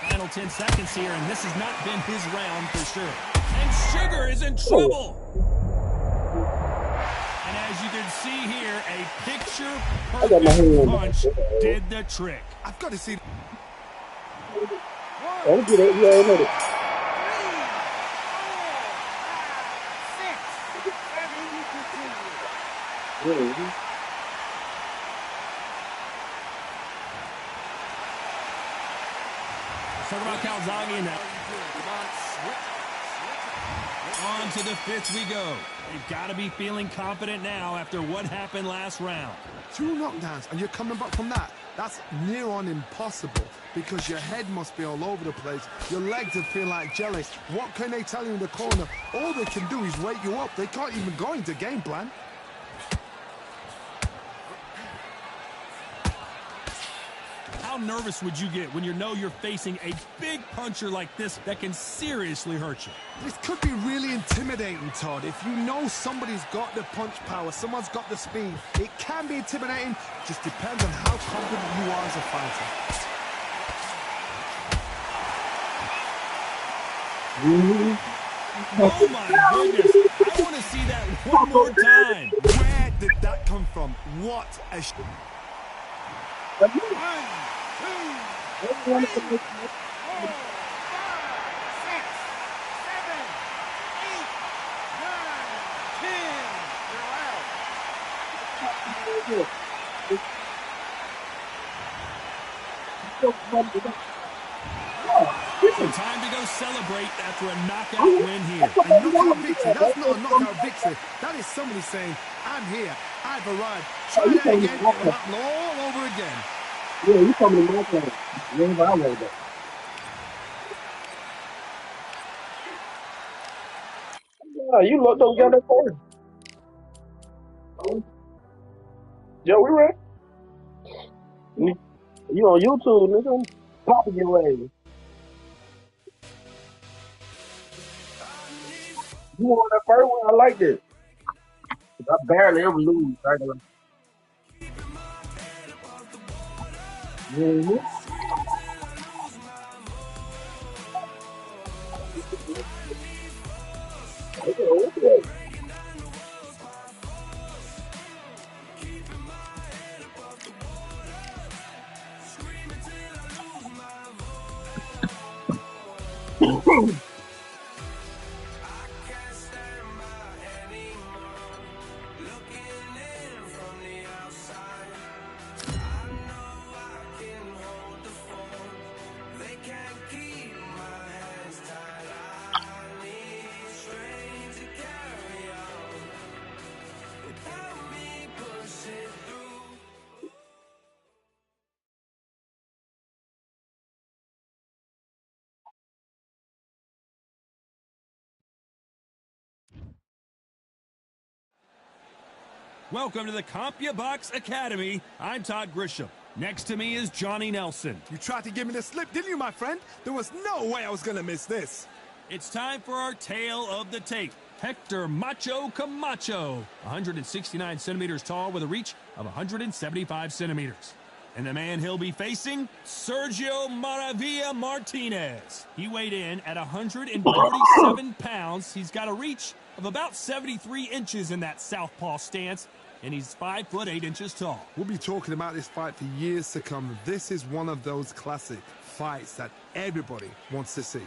Final 10 seconds here, and this has not been his round for sure. And Sugar is in trouble. And as you can see here, a picture-perfect punch did the trick. I've got to see. Don't get it. You already know it. 3, 4, 5, 6, 7, 8, 9. Talk about Calzaghe now. On to the 5th we go. They've got to be feeling confident now after what happened last round. 2 knockdowns and you're coming back from that. That's near on impossible because your head must be all over the place. Your legs would feel like jelly. What can they tell you in the corner? All they can do is wake you up. They can't even go into game plan. How nervous would you get when you know you're facing a big puncher like this that can seriously hurt you? This could be really intimidating, Todd. If you know somebody's got the punch power, someone's got the speed, it can be intimidating. Just depends on how confident you are as a fighter. Oh my goodness! I want to see that one more time. Where did that come from? What a... 1, 2, 3, 4, 5, 6, 7, 8, So time to go celebrate after a knockout win here. A knockout victory. That's not a knockout victory. That is somebody saying, I'm here. I've arrived. Try that again. It will happen all over again. Yeah, you told me to knock out. Yeah, I know that. Yeah, you look don't get that phone. Yeah, we ready. You on YouTube, nigga? Popping your ass. You won that first one. I like this. I barely ever lose. Mm-hmm. Okay. Welcome to the CompuBox Academy. I'm Todd Grisham. Next to me is Johnny Nelson. You tried to give me the slip, didn't you, my friend? There was no way I was going to miss this. It's time for our tale of the tape. Hector Macho Camacho, 169 centimeters tall with a reach of 175 centimeters. And the man he'll be facing, Sergio Maravilla Martinez. He weighed in at 147 pounds. He's got a reach of about 73 inches in that southpaw stance, and he's 5 foot 8 inches tall. We'll be talking about this fight for years to come. This is one of those classic fights that everybody wants to see.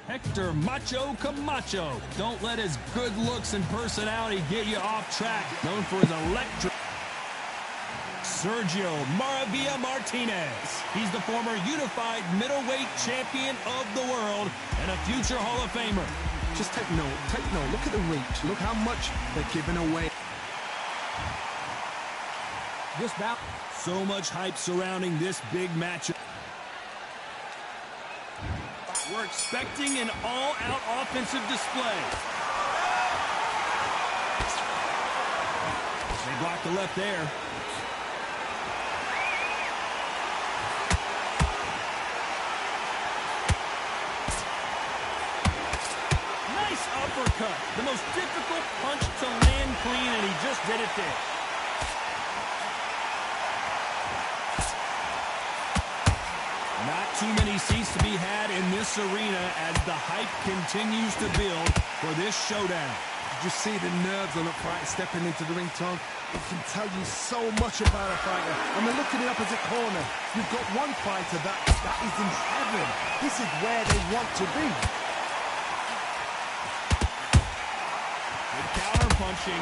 Hector Macho Camacho. Don't let his good looks and personality get you off track. Known for his electric... Sergio Maravilla Martinez. He's the former unified middleweight champion of the world and a future Hall of Famer. Just take note. Look at the reach. Look how much they're giving away. This bout. So much hype surrounding this big matchup. We're expecting an all-out offensive display. They blocked the left there. Nice uppercut. The most difficult punch to land clean, and he just did it there. Not too many seats to be had in this arena as the hype continues to build for this showdown. Did you see the nerves on a fight stepping into the ring, Tom? It can tell you so much about a fighter. I mean, look at the opposite corner. You've got one fighter that is in heaven. This is where they want to be. Good counter punching.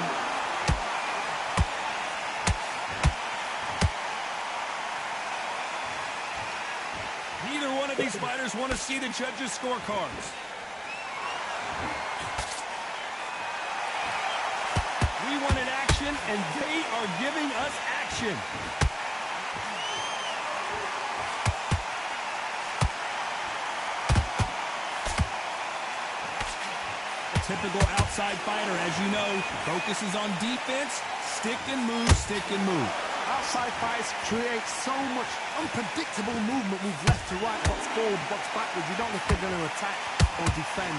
Neither one of these fighters want to see the judges' scorecards. We wanted action, and they are giving us action. A typical outside fighter, as you know, focuses on defense, stick and move, stick and move. Outside fights create so much unpredictable movement. Move left to right, box forward, box backwards. You don't know if they're going to attack or defend.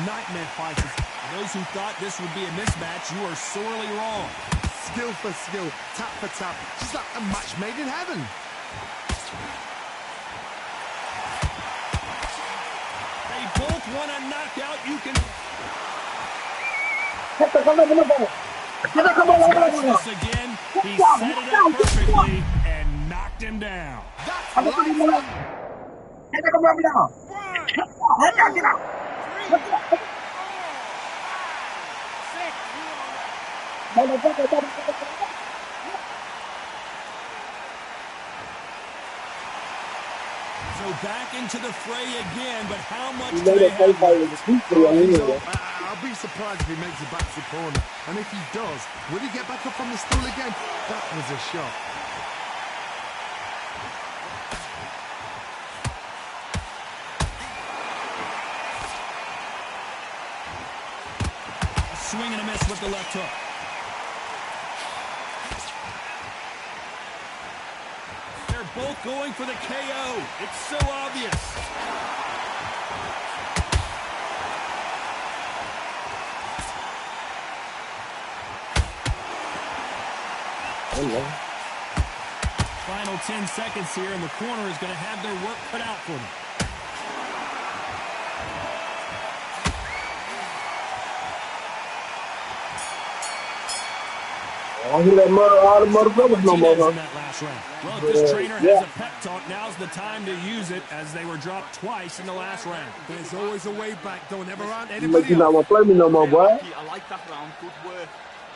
Nightmare fighters. For those who thought this would be a mismatch, you are sorely wrong. Skill for skill, tap for tap. Just like a match made in heaven. They both want a knockout. You can... This again. He set it up perfectly and knocked him down. So back into the fray again, but how much You do know they that play have fight left? is deep for Oh, you he's anyway. I'll be surprised if he makes it back to the corner. And if he does, will he get back up from the stool again? That was a shot. Swing and a miss with the left hook. They're both going for the KO. It's so obvious. Final 10 seconds here, and the corner is going to have their work cut out for them. I don't hear that all the motherfuckers no more, Martinez huh? in that last round. Well, if this trainer has a pep talk, now's the time to use it, as they were dropped twice in the last round. There's always a way back. Don't ever round You anybody not off. want to play me no more, boy. I like that round. Good work.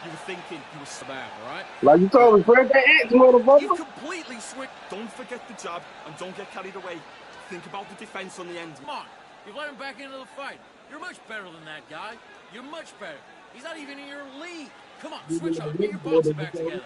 You were thinking you were About, all right? Like you told me, Fred, that X, You motherfucker. completely switched. Don't forget the jab and don't get carried away. Think about the defense on the end. Come on. You've let him back into the fight. You're much better than that guy. You're much better. He's not even in your league. Come on, switch on. Get your boxing back together.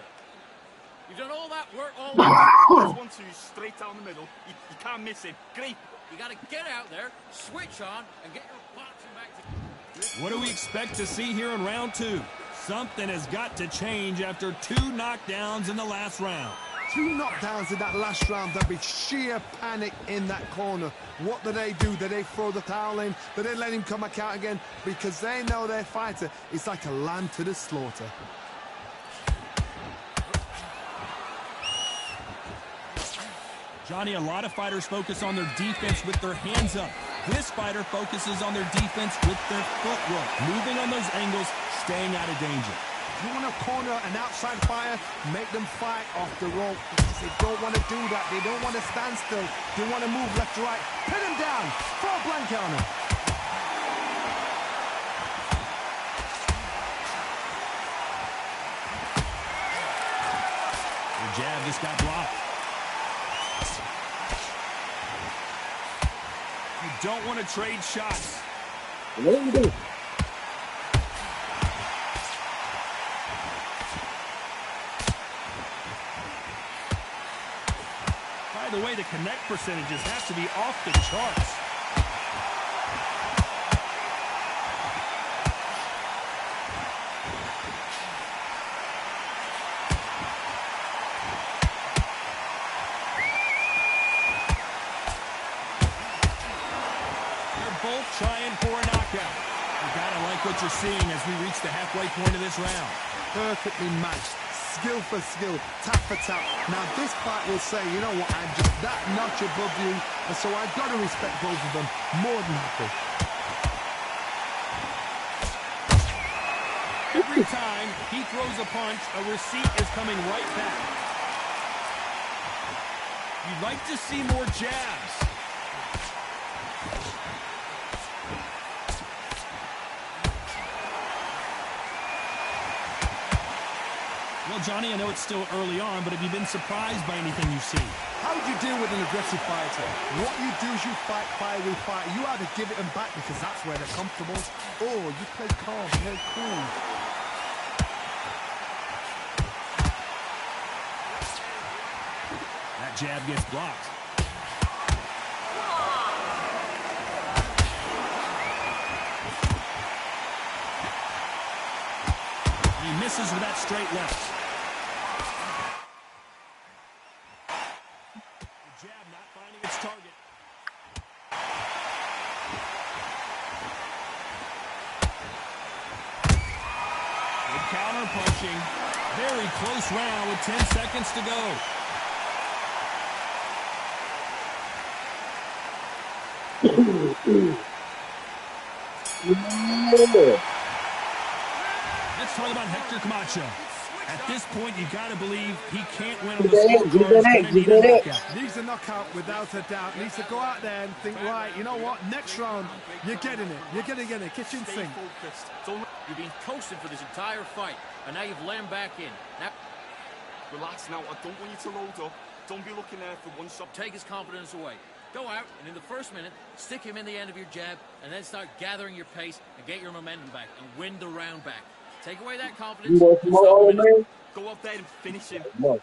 You've done all that work all This 1-2 straight down the middle. You can't miss it. Great. You got to get out there, switch on, and get your boxing back together. What do we expect to see here in round two? Something has got to change after 2 knockdowns in the last round. 2 knockdowns in that last round. There'll be sheer panic in that corner. What do? Do they throw the towel in? Do they let him come back out again? Because they know their fighter is like a lamb to the slaughter. Johnny, a lot of fighters focus on their defense with their hands up. This fighter focuses on their defense with their footwork, moving on those angles, staying out of danger. You want to corner an outside fighter, make them fight off the rope. Because they don't want to do that. They don't want to stand still. They want to move left to right. Pin him down. Throw a blanket on him. The jab just got blocked. You don't want to trade shots. What are you doing? By the way, the connect percentages have to be off the charts. They're both trying for a knockout. You gotta like what you're seeing as we reach the halfway point of this round. Perfectly matched. Skill for skill, tap for tap. Now this fight will say, you know what, I'm just that notch above you, and so I've got to respect both of them more than happy. Every time he throws a punch, a receipt is coming right back. You'd like to see more jabs. Well, Johnny, I know it's still early on, but have you been surprised by anything you've seen? How do you deal with an aggressive fighter? What you do is you fight fire with fire. You either give it them back because that's where they're comfortable, or you play calm, play cool. That jab gets blocked. He misses with that straight left. The jab not finding its target. Good counter punching. Very close round with 10 seconds to go. Yeah. Let's talk about Hector Camacho. At this point, you got to believe he can't win on the Get that, scorecard. get He's that, going to need get a that. knockout. Needs a knockout without a doubt. Needs to go out there and think, right, you know what? Next round, you're getting it. You're going to get it. Kitchen Stay sink. focused. You've been coasting for this entire fight, and now you've lain back in. Now, Relax now. I don't want you to load up. Don't be looking there for one shot. take his confidence away. Go out, and in the first minute, stick him in the end of your jab, and then start gathering your pace and get your momentum back and win the round back. Take away that confidence. You want some more, old man? Go out there and finish him. No.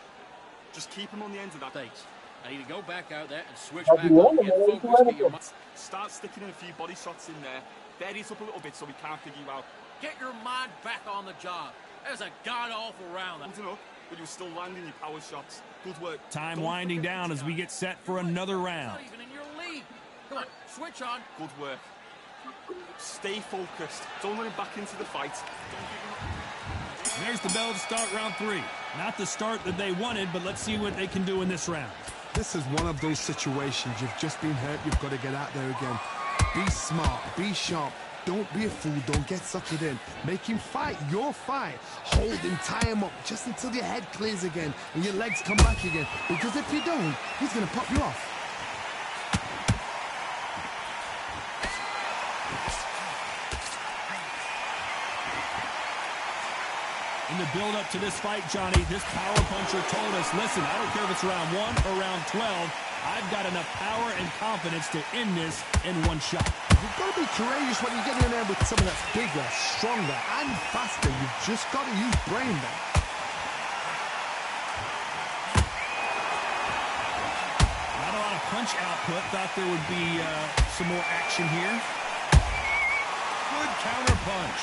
Just keep him on the end of that. Takes. I need to go back out there and switch I'll back be on. on, Get man. focused, get your mind. Start sticking in a few body shots in there. Vary it up a little bit so we can't figure you out. Get your mind back on the job. That was a god-awful round. Holding up, but you were still landing your power shots. Good work. Time Don't winding forget down to as we guard. get set for another It's round. not even in your league. Come on, switch on. Good work. Stay focused. Don't let him back into the fight. Don't give him... There's the bell to start round 3. Not the start that they wanted, but let's see what they can do in this round. This is one of those situations. You've just been hurt. You've got to get out there again. Be smart. Be sharp. Don't be a fool. Don't get suckered in. Make him fight your fight. Hold him, tie him up just until your head clears again and your legs come back again. Because if you don't, he's going to pop you off. In the build-up to this fight, Johnny, this power puncher told us, listen, I don't care if it's round 1 or round 12, I've got enough power and confidence to end this in one shot. You've got to be courageous when you get in there with someone that's bigger, stronger, and faster. You've just got to use brain there. Not a lot of punch output. Thought there would be some more action here. Good counter punch.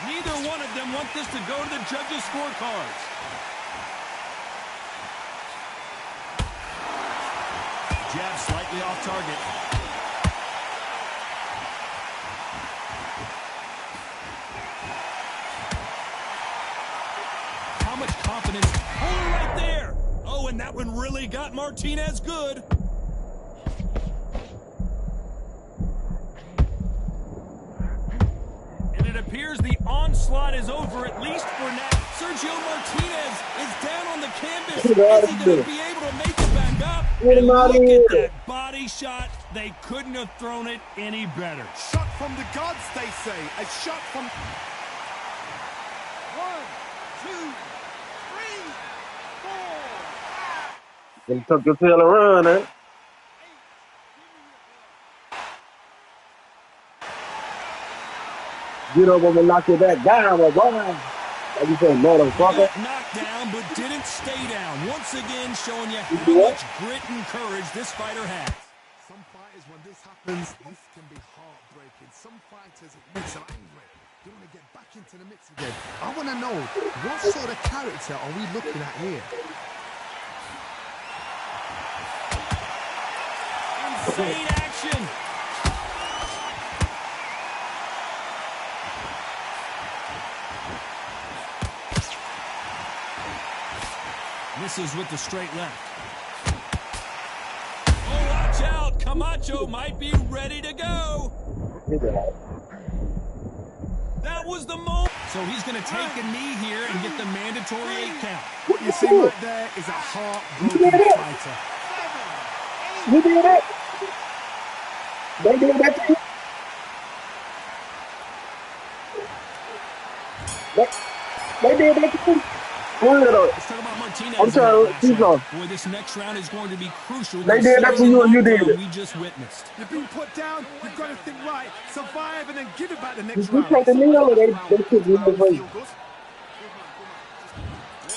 Neither one of them want this to go to the judges' scorecards. Jab slightly off target. How much confidence? Oh, right there. Oh, and that one really got Martinez good. And it appears the onslaught is over, at least for now. Sergio Martinez is down on the canvas. Is he going to be able to make it back up? Get And him out look of here. at that body shot. They couldn't have thrown it any better. Shot from the gods, they say. A shot from... 1, 2, 3, 4. Them took your tail and run, eh? Get up and knock your back down, my boy. Like you said, motherfucker. Got knocked down, but didn't stay down. Once again, showing you how much grit and courage this fighter has. Some fighters, when this happens, this can be heartbreaking. Some fighters, it makes them angry. They want to get back into the mix again. I want to know, what sort of character are we looking at here? Insane action. Misses with the straight left. Oh, watch out. Camacho might be ready to go. That was the moment. So he's going to take a knee here and get the mandatory 8 count. What you see right there is a heartbroken fighter. You did it. They did that to you. They did that to you. Let's talk about Martinez. I'm sorry, keep going. Boy, this next round is going to be crucial. They did that to you and you did it. We just witnessed. You've been put down, you've got to think right, survive and then give it back the next Did you round. take the knee or they took you away?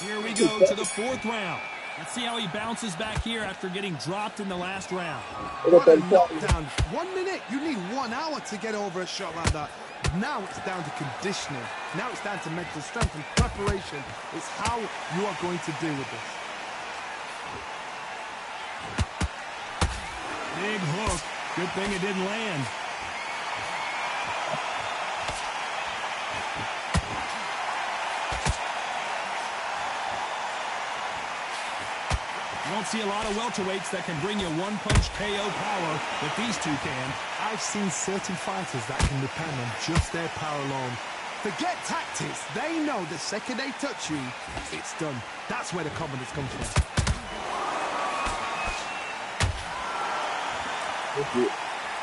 Here we go to the 4th round. Let's see how he bounces back here after getting dropped in the last round. What a knockdown. 1 minute, you need 1 hour to get over a shot like that. Now it's down to conditioning. Now it's down to mental strength and preparation. It's how you are going to deal with this. Big hook. Good thing it didn't land. Won't see a lot of welterweights that can bring you one-punch KO power, but these two can. I've seen certain fighters that can depend on just their power alone. Forget tactics. They know the second they touch you, it's done. That's where the confidence comes from.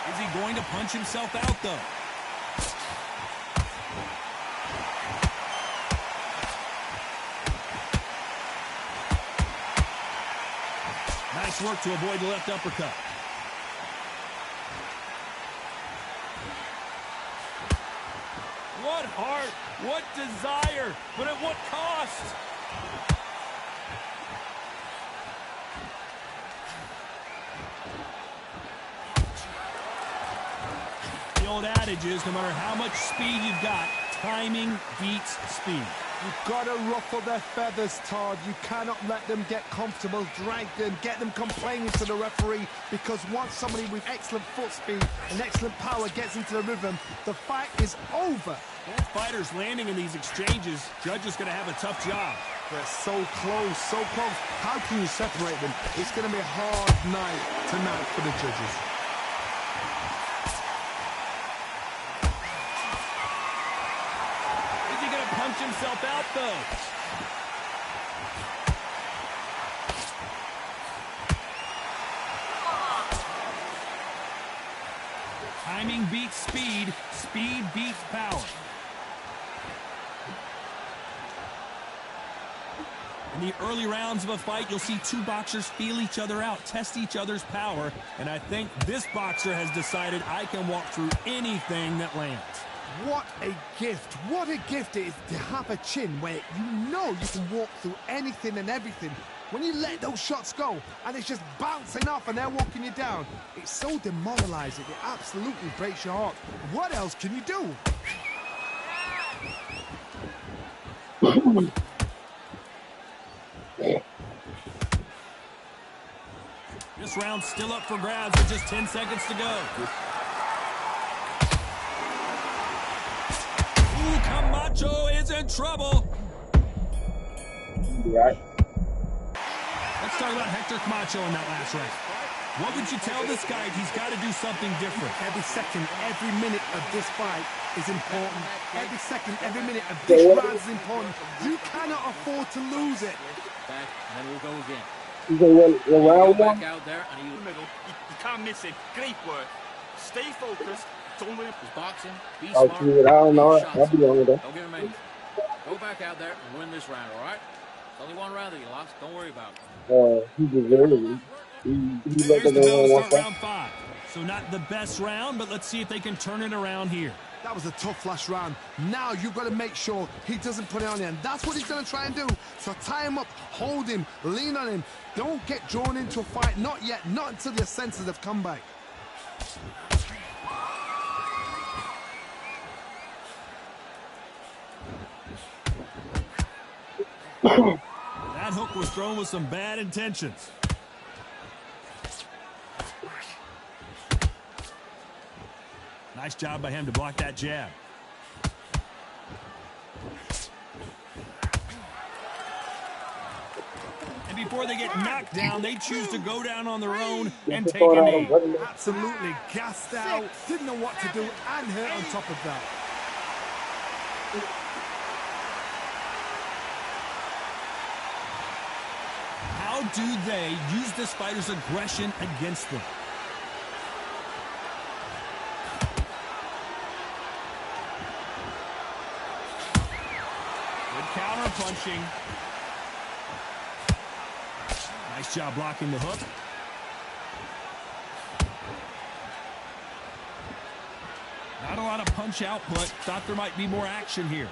Is he going to punch himself out, though? Nice work to avoid the left uppercut. What heart, what desire, but at what cost? The old adage is, no matter how much speed you've got, timing beats speed. You've got to ruffle their feathers, Todd. You cannot let them get comfortable, drag them, get them complaining to the referee, because once somebody with excellent foot speed and excellent power gets into the rhythm, the fight is over. Both fighters landing in these exchanges, judge is going to have a tough job. They're so close, so close. How can you separate them? It's going to be a hard night tonight for the judges. Punch himself out, though. Timing beats speed. Speed beats power. In the early rounds of a fight, you'll see two boxers feel each other out, test each other's power, and I think this boxer has decided I can walk through anything that lands. What a gift. What a gift it is to have a chin where you know you can walk through anything and everything. When you let those shots go and it's just bouncing off and they're walking you down, it's so demoralizing. It absolutely breaks your heart. What else can you do? This round's still up for grabs with just 10 seconds to go. Camacho is in trouble. Right. Let's talk about Hector Camacho in that last round. What would you tell this guy? He's got to do something different. Every second, every minute of this fight is important. Every second, every minute of this round is important. You cannot afford to lose it. Back, and then we'll go again. You gonna run round Back one? out there, and In the middle, you can't miss it. Great work. Stay focused. Don't let him. he's boxing. Be Oh, smart. shoot, I don't know. Shots. I'll be on with that. Don't give him anything. Go back out there and win this round, all right? It's only one round that you lost. Don't worry about it. He deserves it. He Here's the looking bell to at start round 5. So not the best round, but let's see if they can turn it around here. That was a tough last round. Now you've got to make sure he doesn't put it on you, and that's what he's going to try and do. So tie him up, hold him, lean on him. Don't get drawn into a fight. Not yet. Not until your senses have come back. That hook was thrown with some bad intentions. Nice job by him to block that jab. And before they get knocked down, they choose to go down on their own and take a knee. Absolutely gassed out. Didn't know what to do and hurt on top of that. How do they use this fighter's aggression against them? Good counter punching. Nice job blocking the hook. Not a lot of punch output. Thought there might be more action here.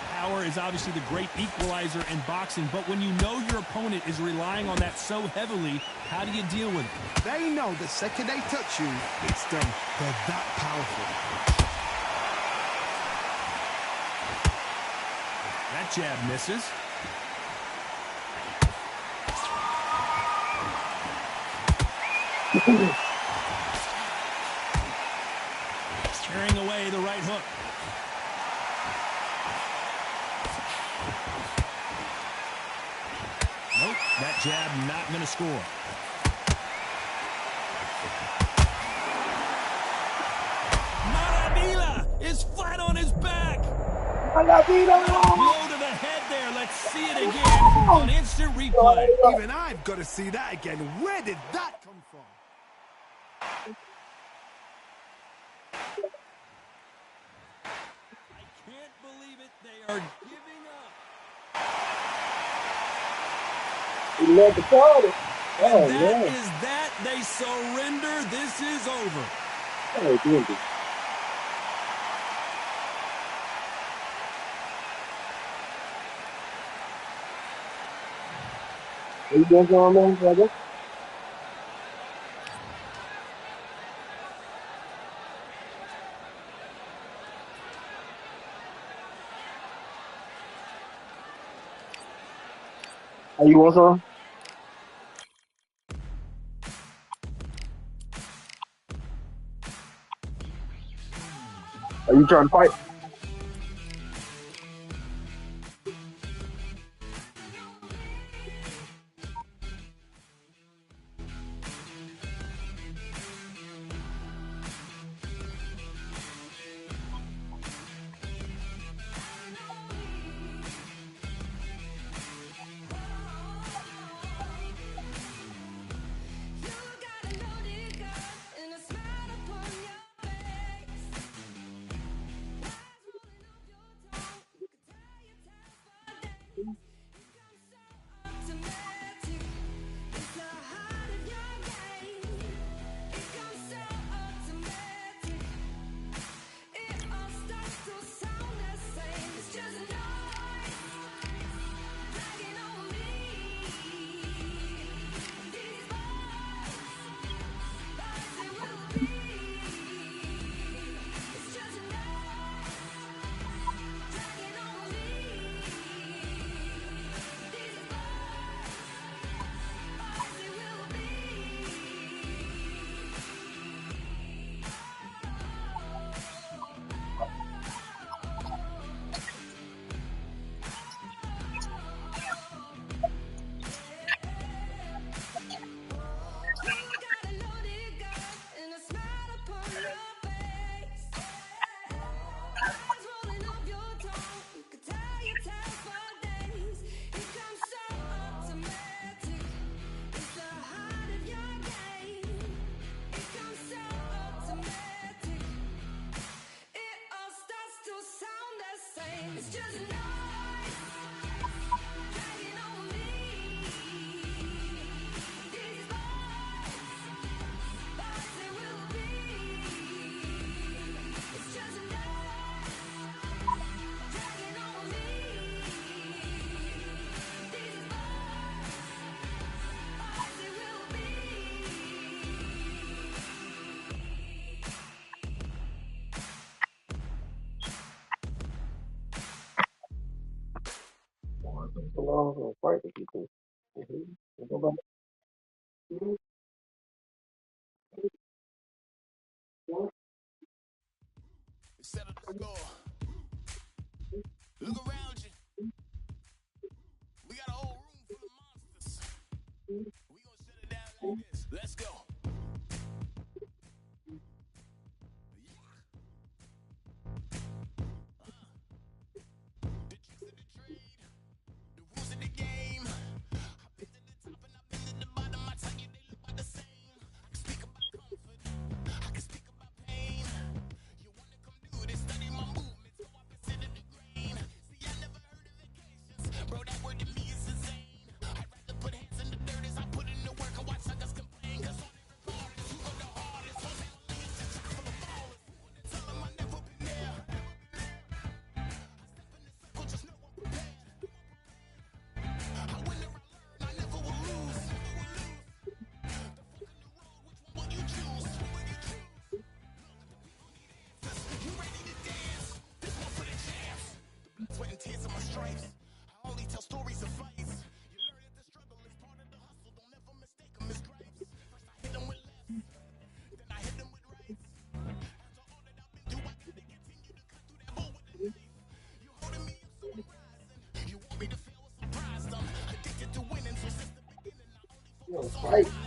Power is obviously the great equalizer in boxing, but when you know your opponent is relying on that so heavily, how do you deal with it? They know the second they touch you, it's done. They're that powerful. That jab misses. Tearing away away the right hook. Nope, that jab not going to score. Maravilla is flat on his back. Maravilla! Blow to the head there. Let's see it again on instant replay. Even I've got to see that again. Where did that come from? I can't believe it. They are giving up. He led the party. And Oh, that man. is that. They surrender. This is over. Oh, goodness. Are you doing something, man, brother? Are you want some? Are you trying to fight? Hello, fight the people. Nobody. Settle the score. Look around you. We got a whole room full of monsters. We gonna shut it down like this. Let's go. The tricks of the trade, the rules of the game. I've been to the top and I've been to the bottom. I tell you they look about the same. I can speak about comfort. I can speak about pain. You wanna come do this? Study my movements. So I consider the grain. See, I fight.